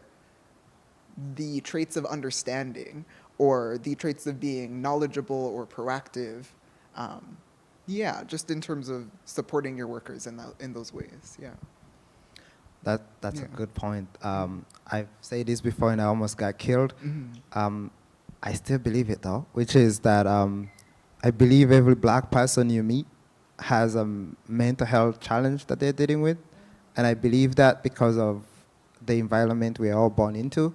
S3: traits of understanding or the traits of being knowledgeable or proactive. Just in terms of supporting your workers in those ways. Yeah.
S4: That's a good point. I've said this before and I almost got killed. I still believe it though, which is that I believe every black person you meet has a mental health challenge that they're dealing with. And I believe that because of the environment we're all born into.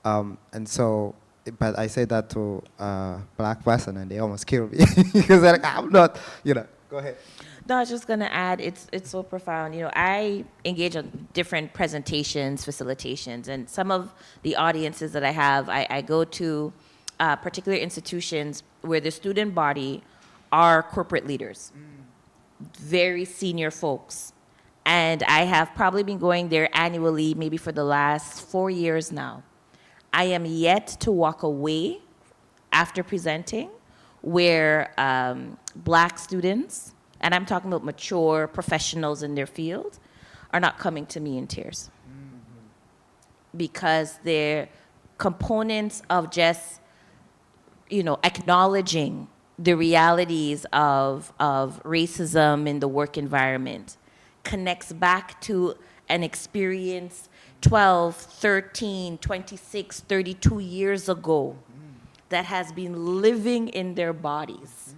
S4: And so, but I say that to a black person and they almost kill me because they're like, I'm not, go ahead.
S2: No, I was just going to add, it's so profound. I engage on different presentations, facilitations, and some of the audiences that I have, I go to particular institutions where the student body are corporate leaders, very senior folks. And I have probably been going there annually, maybe for the last 4 years now. I am yet to walk away after presenting where black students, and I'm talking about mature professionals in their field, are not coming to me in tears. Because they're components of just, acknowledging the realities of racism in the work environment connects back to an experience 12, 13, 26, 32 years ago that has been living in their bodies,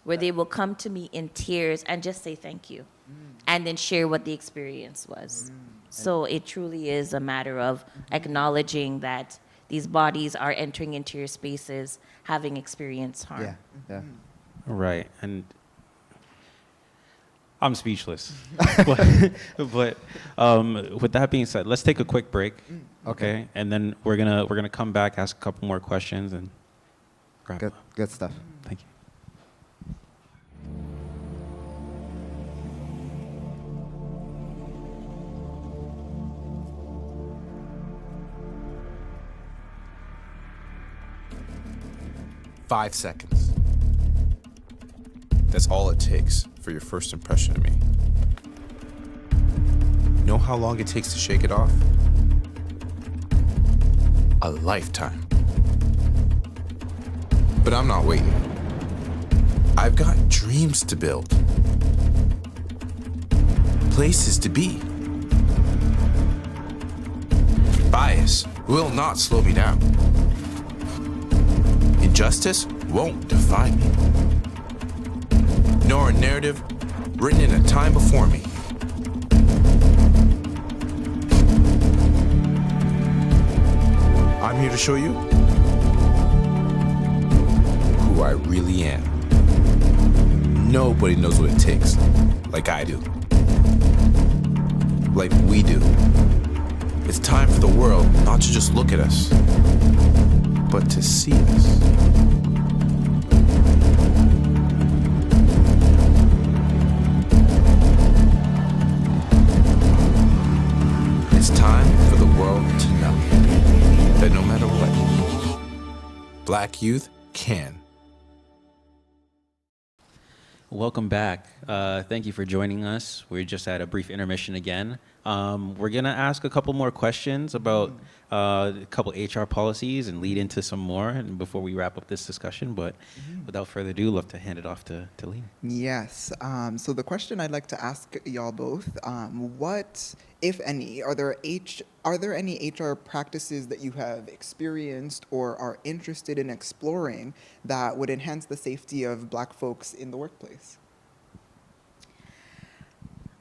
S2: where they will come to me in tears and just say thank you, and then share what the experience was. So it truly is a matter of acknowledging that these bodies are entering into your spaces, having experienced harm.
S4: Yeah.
S1: Right, and I'm speechless. but with that being said, let's take a quick break, okay? And then we're gonna come back, ask a couple more questions, and wrap up.
S4: Good stuff.
S1: Thank you.
S8: 5 seconds. That's all it takes for your first impression of me. Know how long it takes to shake it off? A lifetime. But I'm not waiting. I've got dreams to build. Places to be. Bias will not slow me down. Injustice won't define me. Nor a narrative written in a time before me. I'm here to show you who I really am. Nobody knows what it takes like I do. Like we do. It's time for the world not to just look at us, but to see us. It's time for the world to know that no matter what, Black youth can.
S1: Welcome back. Thank you for joining us. We just had a brief intermission again. We're going to ask a couple more questions about a couple HR policies and lead into some more and before we wrap up this discussion. But without further ado, I'd love to hand it off to Talin.
S3: Yes. So the question I'd like to ask y'all both, what, if any, are there any HR practices that you have experienced or are interested in exploring that would enhance the safety of Black folks in the workplace?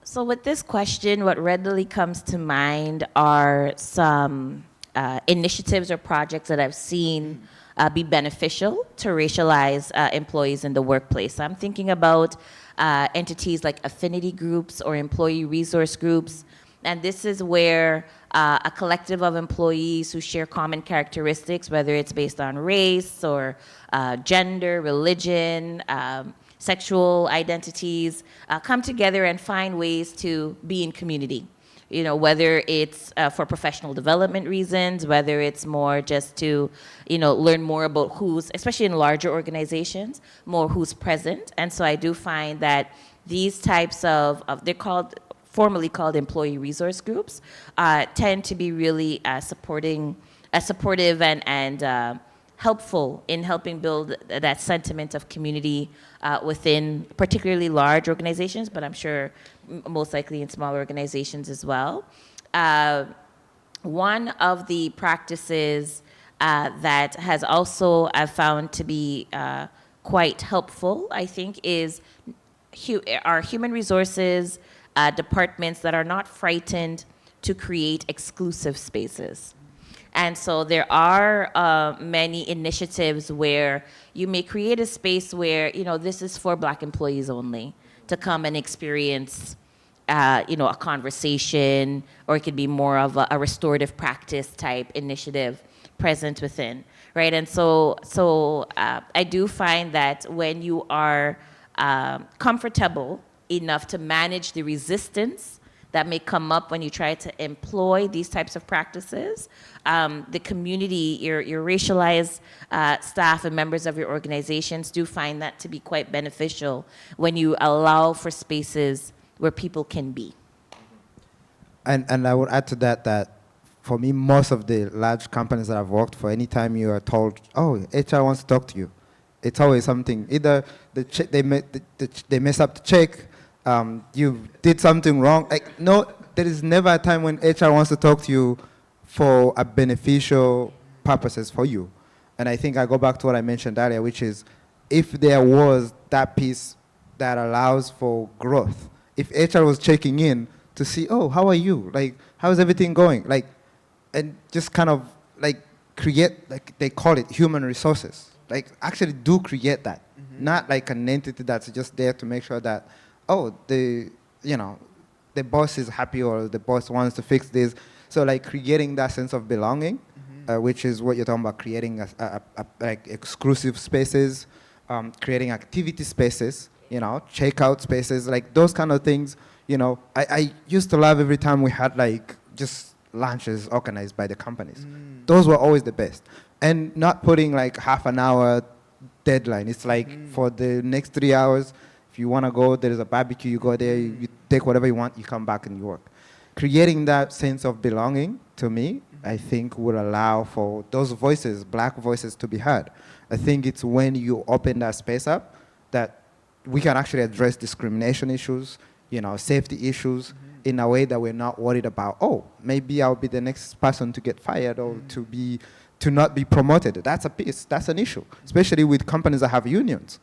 S2: So with this question, what readily comes to mind are some initiatives or projects that I've seen be beneficial to racialize employees in the workplace. I'm thinking about entities like affinity groups or employee resource groups. And this is where a collective of employees who share common characteristics, whether it's based on race or gender, religion, sexual identities, come together and find ways to be in community. You know, whether it's for professional development reasons, whether it's more just to, learn more about who's, especially in larger organizations, more who's present. And so I do find that these types of they're formally called employee resource groups, tend to be really supportive and helpful in helping build that sentiment of community within particularly large organizations, but I'm sure most likely in smaller organizations as well. One of the practices that has also I've found to be quite helpful, I think, is our human resources departments that are not frightened to create exclusive spaces. And so there are many initiatives where you may create a space where, this is for Black employees only to come and experience, a conversation, or it could be more of a restorative practice type initiative present within, right? And so I do find that when you are comfortable enough to manage the resistance that may come up when you try to employ these types of practices. The community, your racialized staff and members of your organizations do find that to be quite beneficial when you allow for spaces where people can be.
S4: And I would add to that for me, most of the large companies that I've worked for, anytime you are told, oh, HR wants to talk to you, it's always something. Either they mess up the check, you did something wrong. No, there is never a time when HR wants to talk to you for a beneficial purposes for you. And I think I go back to what I mentioned earlier, which is if there was that piece that allows for growth, if HR was checking in to see, oh, how are you? Like, how's everything going? Like, and just kind of create, they call it human resources. Actually do create that. Mm-hmm. Not like an entity that's just there to make sure that, oh, the boss is happy or the boss wants to fix this. So creating that sense of belonging, which is what you're talking about, creating exclusive spaces, creating activity spaces, checkout spaces, those kind of things. I used to love every time we had just lunches organized by the companies. Those were always the best. And not putting half an hour deadline. It's like for the next 3 hours, if you want to go, there is a barbecue, you go there, you take whatever you want, you come back and you work. Creating that sense of belonging, to me, I think will allow for those voices, black voices, to be heard. I think it's when you open that space up that we can actually address discrimination issues, safety issues, in a way that we're not worried about, oh, maybe I'll be the next person to get fired or to not be promoted. That's a piece, that's an issue, especially with companies that have unions.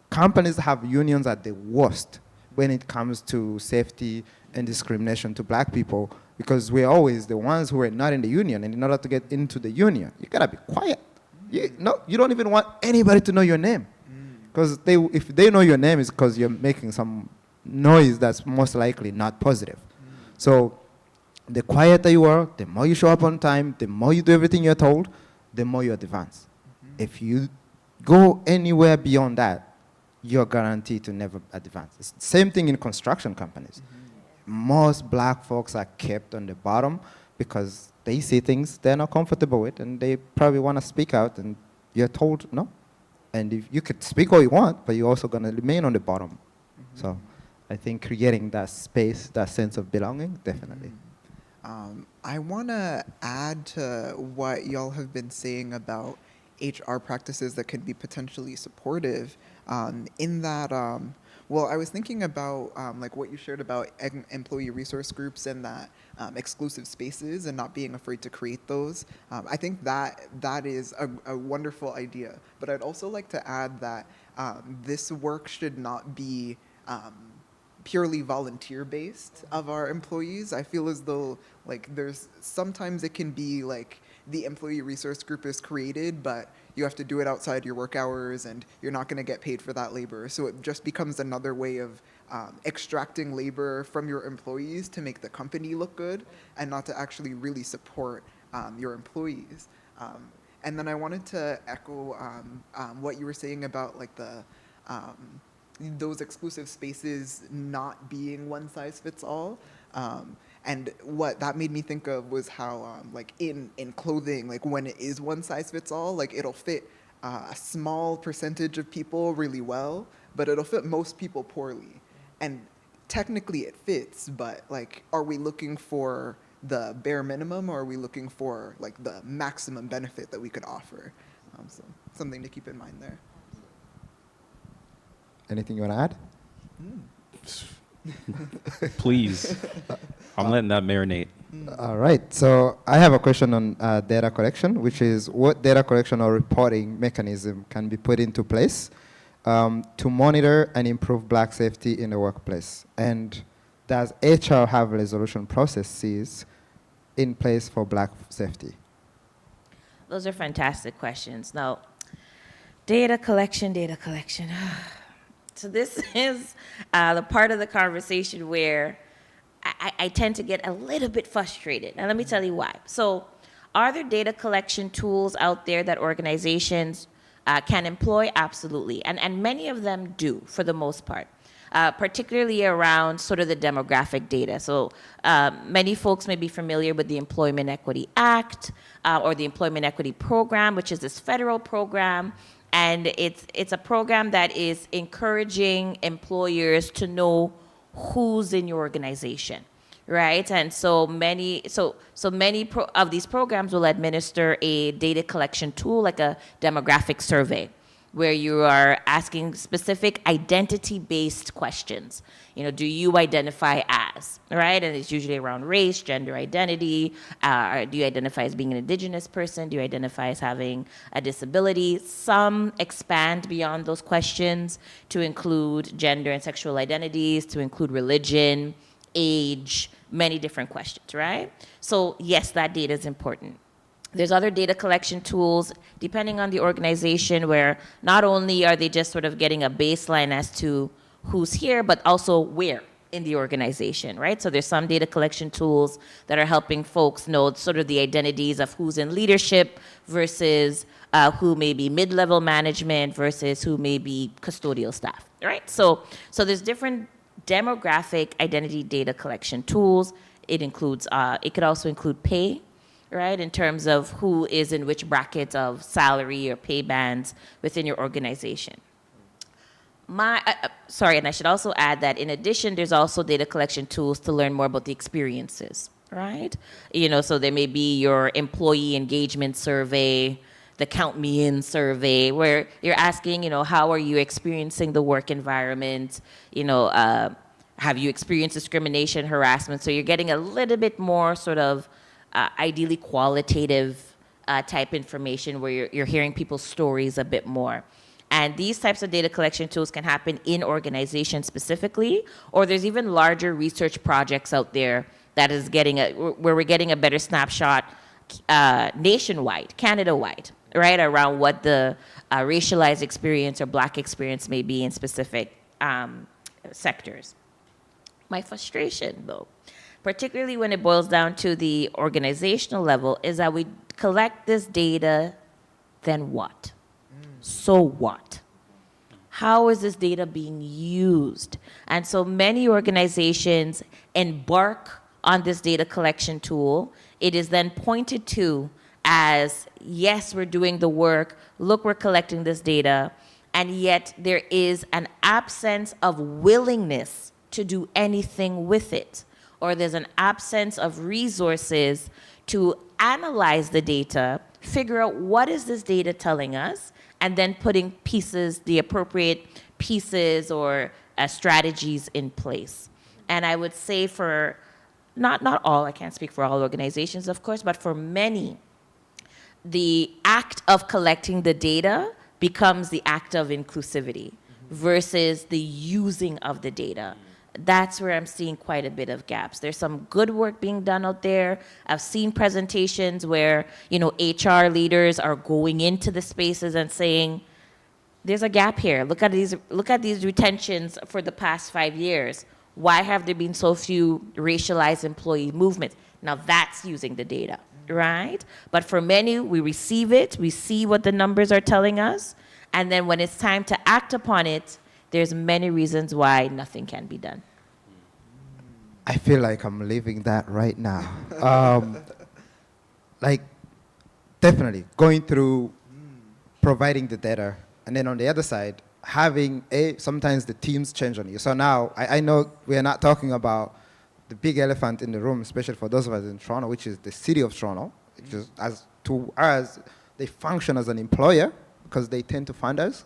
S4: Companies that have unions are the worst when it comes to safety and discrimination to black people, because we're always the ones who are not in the union, and in order to get into the union, you gotta be quiet. You don't even want anybody to know your name, because if they know your name, it's because you're making some noise that's most likely not positive. So the quieter you are, the more you show up on time, the more you do everything you're told, the more you advance. If you go anywhere beyond that, you're guaranteed to never advance. It's the same thing in construction companies. Most black folks are kept on the bottom because they see things they're not comfortable with, and they probably want to speak out, and you're told no. And if you could speak all you want, but you're also going to remain on the bottom. So I think creating that space, that sense of belonging, definitely.
S3: I want to add to what y'all have been saying about HR practices that could be potentially supportive, in that, well, I was thinking about like what you shared about employee resource groups and that exclusive spaces and not being afraid to create those. I think that is a wonderful idea. But I'd also like to add that this work should not be purely volunteer based of our employees. I feel as though like sometimes it can be like the employee resource group is created, but you have to do it outside your work hours and you're not going to get paid for that labor. So it just becomes another way of extracting labor from your employees to make the company look good and not to actually really support your employees. And then I wanted to echo what you were saying about like those exclusive spaces not being one size fits all. And what that made me think of was how, like in clothing, like when it is one size fits all, like it'll fit a small percentage of people really well, but it'll fit most people poorly. And technically it fits, but like, are we looking for the bare minimum, or are we looking for like the maximum benefit that we could offer? So something to keep in mind there.
S4: Anything you want to add?
S1: Please. I'm letting that marinate.
S4: All right. So I have a question on data collection, which is what data collection or reporting mechanism can be put into place to monitor and improve black safety in the workplace? And does HR have resolution processes in place for black safety?
S2: Those are fantastic questions. Now, data collection. So this is the part of the conversation where I tend to get a little bit frustrated. And let me tell you why. So are there data collection tools out there that organizations can employ? Absolutely. And many of them do, for the most part, particularly around sort of the demographic data. So many folks may be familiar with the Employment Equity Act or the Employment Equity Program, which is this federal program. And it's a program that is encouraging employers to know who's in your organization, right? And so many of these programs will administer a data collection tool, like a demographic survey, where you are asking specific identity-based questions. You know, do you identify as, right? And it's usually around race, gender identity. Do you identify as being an indigenous person? Do you identify as having a disability? Some expand beyond those questions to include gender and sexual identities, to include religion, age, many different questions, right? So yes, that data is important. There's other data collection tools, depending on the organization, where not only are they just sort of getting a baseline as to who's here, but also where in the organization, right? So there's some data collection tools that are helping folks know sort of the identities of who's in leadership versus who may be mid-level management versus who may be custodial staff, right? So there's different demographic identity data collection tools. It could also include pay, right, in terms of who is in which bracket of salary or pay bands within your organization. Sorry, and I should also add that in addition, there's also data collection tools to learn more about the experiences, right? So there may be your employee engagement survey, the Count Me In survey, where you're asking, how are you experiencing the work environment? Have you experienced discrimination, harassment? So you're getting a little bit more sort of ideally qualitative type information where you're hearing people's stories a bit more. And these types of data collection tools can happen in organizations specifically, or there's even larger research projects out there that is where we're getting a better snapshot nationwide, Canada-wide, right, around what the racialized experience or Black experience may be in specific sectors. My frustration, though, particularly when it boils down to the organizational level, is that we collect this data, then what? So what? How is this data being used? And so many organizations embark on this data collection tool. It is then pointed to as, yes, we're doing the work, look, we're collecting this data, and yet there is an absence of willingness to do anything with it, or there's an absence of resources to analyze the data, figure out what is this data telling us, and then putting the appropriate pieces or strategies in place. And I would say for, not all, I can't speak for all organizations, of course, but for many, the act of collecting the data becomes the act of inclusivity versus the using of the data. That's where I'm seeing quite a bit of gaps. There's some good work being done out there. I've seen presentations where, HR leaders are going into the spaces and saying, there's a gap here. Look at these retentions for the past 5 years. Why have there been so few racialized employee movements? Now that's using the data, right? But for many, we receive it, we see what the numbers are telling us, and then when it's time to act upon it, there's many reasons why nothing can be done.
S4: I feel like I'm living that right now. Definitely going through providing the data, and then on the other side, having sometimes the teams change on you. So now I know we're not talking about the big elephant in the room, especially for those of us in Toronto, which is the city of Toronto. Which is, as to us, they function as an employer because they tend to fund us.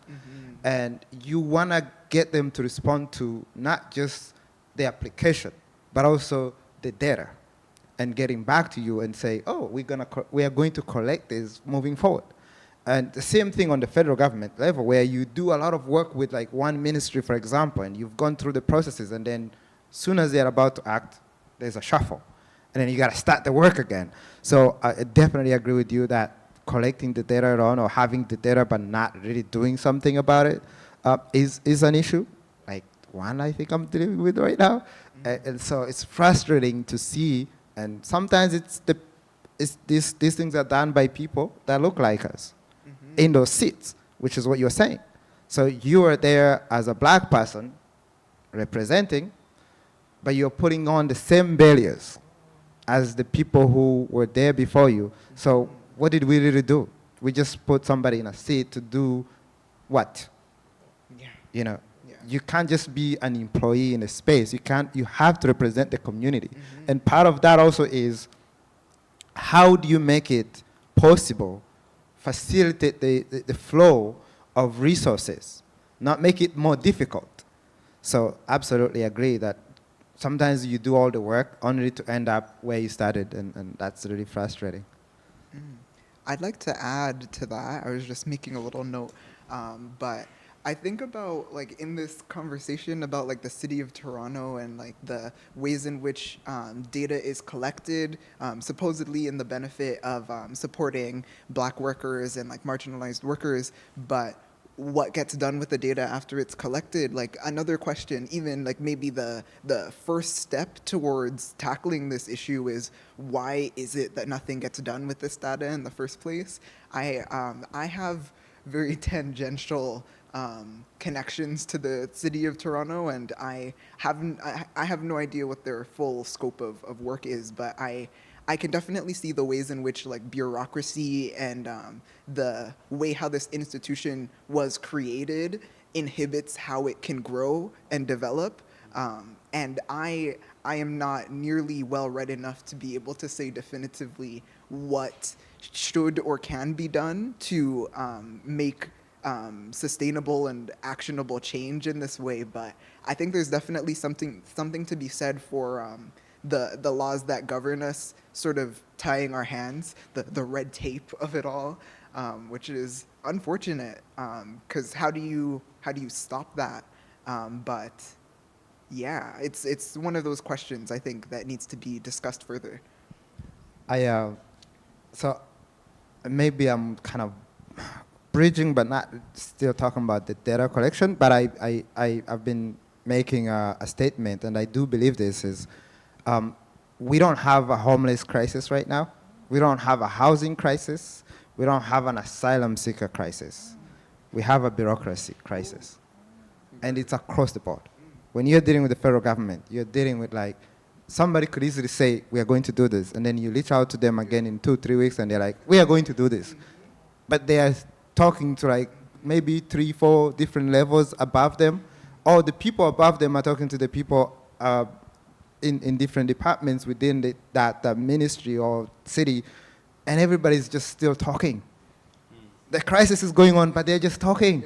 S4: And you want to get them to respond to not just the application, but also the data, and getting back to you and say, oh, we are going to collect this moving forward. And the same thing on the federal government level, where you do a lot of work with like one ministry, for example, and you've gone through the processes, and then as soon as they're about to act, there's a shuffle. And then you got to start the work again. So I definitely agree with you that collecting the data on, or having the data but not really doing something about it is an issue. Like one I think I'm dealing with right now. And so it's frustrating to see, and sometimes these things are done by people that look like us in those seats, which is what you're saying. So you are there as a Black person representing, but you're putting on the same barriers as the people who were there before you. So what did we really do? We just put somebody in a seat to do what? Yeah. You can't just be an employee in a space. You have to represent the community. And part of that also is, how do you make it possible, facilitate the flow of resources, not make it more difficult? So absolutely agree that sometimes you do all the work only to end up where you started, and that's really frustrating.
S3: I'd like to add to that. I was just making a little note, but I think about, like, in this conversation about, like, the city of Toronto and, like, the ways in which data is collected, supposedly in the benefit of supporting Black workers and, like, marginalized workers, but what gets done with the data after it's collected. Like, another question, even like maybe the first step towards tackling this issue is, why is it that nothing gets done with this data in the first place? I have very tangential connections to the city of Toronto, and I have no idea what their full scope of work is, but I I can definitely see the ways in which like bureaucracy and the way how this institution was created inhibits how it can grow and develop. And I am not nearly well read enough to be able to say definitively what should or can be done to make sustainable and actionable change in this way. But I think there's definitely something to be said for the laws that govern us sort of tying our hands, the red tape of it all, which is unfortunate. Because how do you stop that? But yeah, it's one of those questions I think that needs to be discussed further.
S4: So maybe I'm kind of bridging, but not still talking about the data collection. But I've been making a statement, and I do believe this is, we don't have a homeless crisis right now. We don't have a housing crisis. We don't have an asylum seeker crisis. We have a bureaucracy crisis, and it's across the board. When you're dealing with the federal government, you're dealing with like, somebody could easily say, we are going to do this, and then you reach out to them again in 2-3 weeks, and they're like, we are going to do this. But they are talking to like maybe 3-4 different levels above them, or the people above them are talking to the people in different departments within that ministry or city, and everybody's just still talking. The crisis is going on, but they're just talking.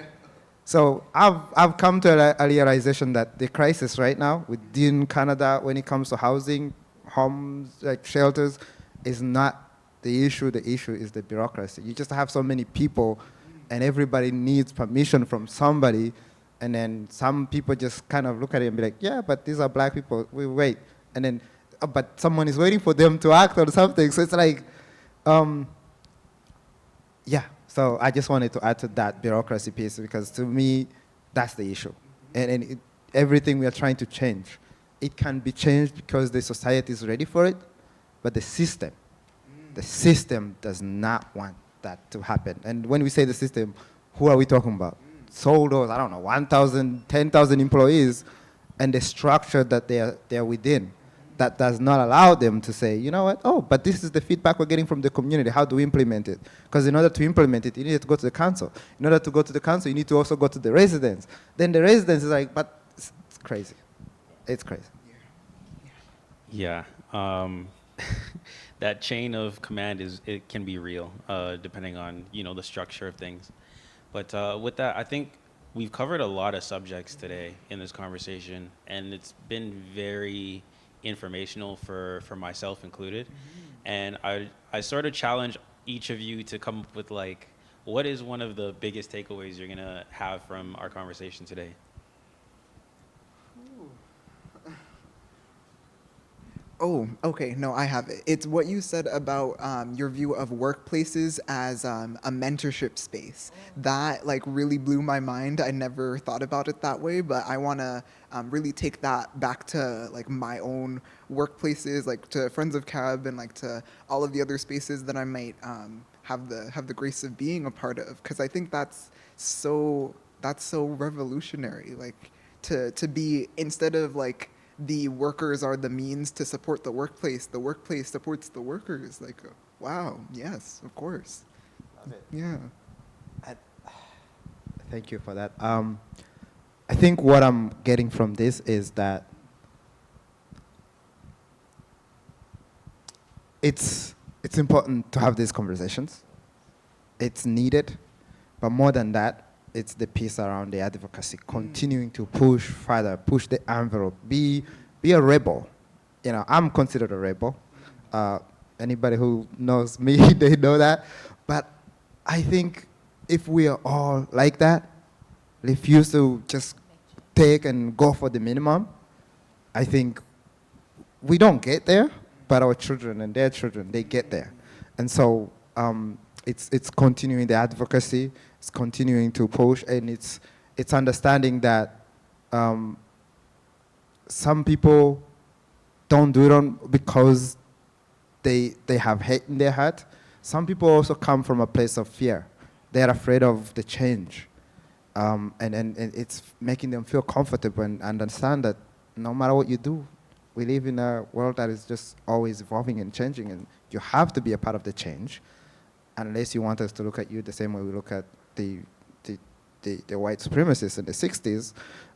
S4: So I've come to a realization that the crisis right now within Canada when it comes to housing, homes, like shelters, is not the issue. The issue is the bureaucracy. You just have so many people, and everybody needs permission from somebody, and then some people just kind of look at it and be like, yeah, but these are black people, we wait. And then, but someone is waiting for them to act on something. So it's like, yeah. So I just wanted to add to that bureaucracy piece, because to me, that's the issue. And everything we are trying to change, it can be changed because the society is ready for it, but the system does not want that to happen. And when we say the system, who are we talking about? So those, I don't know, 1,000, 10,000 employees, and the structure that they're within, that does not allow them to say, you know what, oh, but this is the feedback we're getting from the community, how do we implement it? Because in order to implement it, you need to go to the council. In order to go to the council, you need to also go to the residents. Then the residents is like, but it's crazy. It's crazy.
S1: Yeah. That chain of command it can be real, depending on, the structure of things. But with that, I think we've covered a lot of subjects today in this conversation, and it's been very informational for myself included. And I sort of challenge each of you to come up with like, what is one of the biggest takeaways you're gonna have from our conversation today?
S3: Oh, okay. No, I have it. It's what you said about your view of workplaces as a mentorship space. That like really blew my mind. I never thought about it that way, but I want to really take that back to like my own workplaces, like to Friends of Cab and like to all of the other spaces that I might have the grace of being a part of. Because I think that's so revolutionary. Like to be, instead of like, the workers are the means to support the workplace supports the workers. Like, wow, yes, of course.
S4: Love it.
S3: Yeah.
S4: Thank you for that. I think what I'm getting from this is that it's important to have these conversations. It's needed, but more than that, it's the piece around the advocacy, continuing to push further, push the envelope, be a rebel. I'm considered a rebel. Anybody who knows me, they know that. But I think if we are all like that, refuse to just take and go for the minimum, I think we don't get there, but our children and their children, they get there. And so it's continuing the advocacy, it's continuing to push, and it's understanding that some people don't do it because they have hate in their heart. Some people also come from a place of fear. They're afraid of the change. And it's making them feel comfortable and understand that no matter what you do, we live in a world that is just always evolving and changing, and you have to be a part of the change, unless you want us to look at you the same way we look at the white supremacists in the 60s.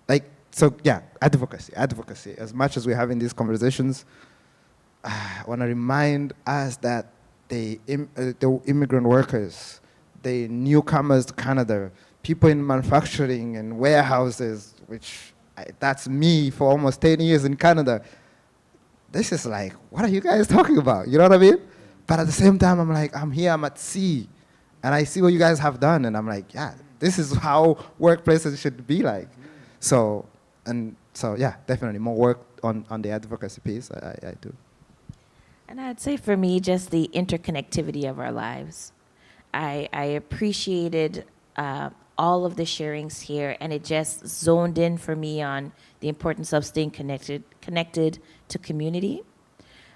S4: Like, so yeah, advocacy. As much as we're having these conversations, I want to remind us that the immigrant workers, the newcomers to Canada, people in manufacturing and warehouses, that's me for almost 10 years in Canada. This is like, what are you guys talking about? You know what I mean? But at the same time, I'm like, I'm here, I'm at sea, and I see what you guys have done, and I'm like, yeah, this is how workplaces should be like. So yeah, definitely more work on the advocacy piece, I do.
S2: And I'd say for me, just the interconnectivity of our lives. I appreciated all of the sharings here, and it just zoned in for me on the importance of staying connected to community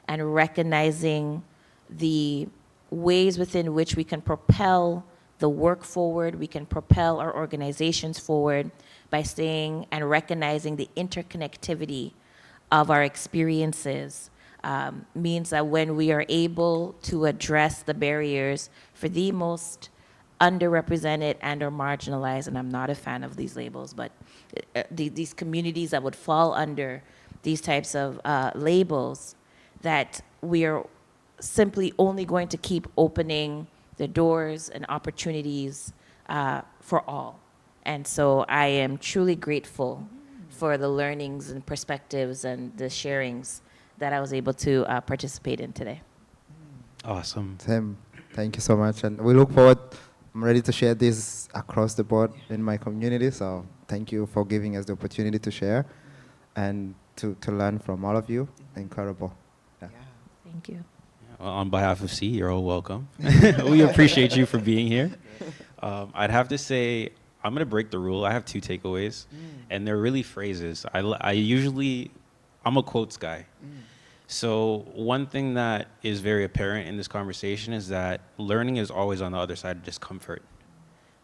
S2: and recognizing the ways within which we can propel the work forward, we can propel our organizations forward by staying and recognizing the interconnectivity of our experiences. Means that when we are able to address the barriers for the most underrepresented and or marginalized, and I'm not a fan of these labels, but these communities that would fall under these types of labels, that we are simply only going to keep opening the doors and opportunities for all. And so I am truly grateful for the learnings and perspectives and the sharings that I was able to participate in today.
S1: Awesome.
S4: Tim, thank you so much. And we look forward, I'm ready to share this across the board in my community. So thank you for giving us the opportunity to share and to learn from all of you. Incredible. Yeah.
S2: Thank you.
S1: Well, on behalf of C, you're all welcome. We appreciate you for being here. I'd have to say, I'm going to break the rule. I have 2 takeaways, and they're really phrases. I'm a quotes guy. So one thing that is very apparent in this conversation is that learning is always on the other side of discomfort,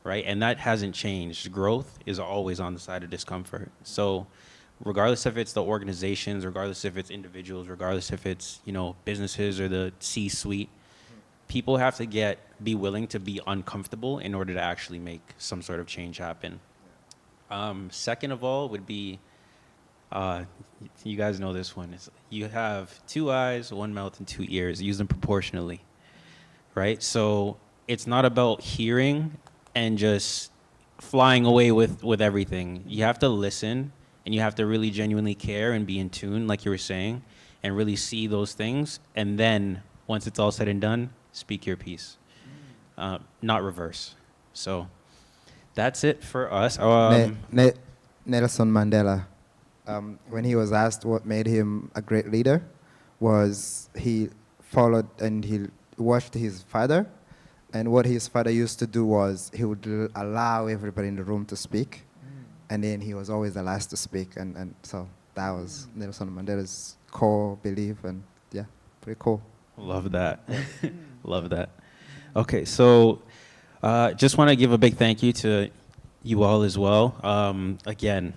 S1: right? And that hasn't changed. Growth is always on the side of discomfort. So regardless if it's the organizations, regardless if it's individuals, regardless if it's, businesses or the C-suite, people have to be willing to be uncomfortable in order to actually make some sort of change happen. Second of all would be, you guys know this one. You have 2 eyes, 1 mouth, and 2 ears. Use them proportionally, right? So it's not about hearing and just flying away with everything. You have to listen, and you have to really genuinely care and be in tune, like you were saying, and really see those things. And then once it's all said and done, speak your piece, not reverse. So that's it for us.
S4: Nelson Mandela, when he was asked what made him a great leader, was he followed and he watched his father, and what his father used to do was he would allow everybody in the room to speak, and then he was always the last to speak, and so that was Nelson Mandela's core belief, and yeah, pretty cool.
S1: Love that. Love that. Okay, so just want to give a big thank you to you all as well. Again,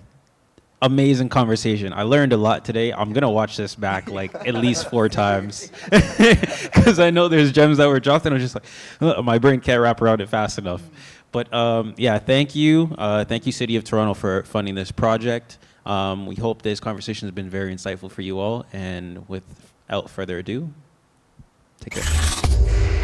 S1: amazing conversation. I learned a lot today. I'm going to watch this back like at least 4 times because I know there's gems that were dropped and I'm just like, my brain can't wrap around it fast enough. But yeah, thank you. Thank you, City of Toronto, for funding this project. We hope this conversation has been very insightful for you all. And without further ado, take care.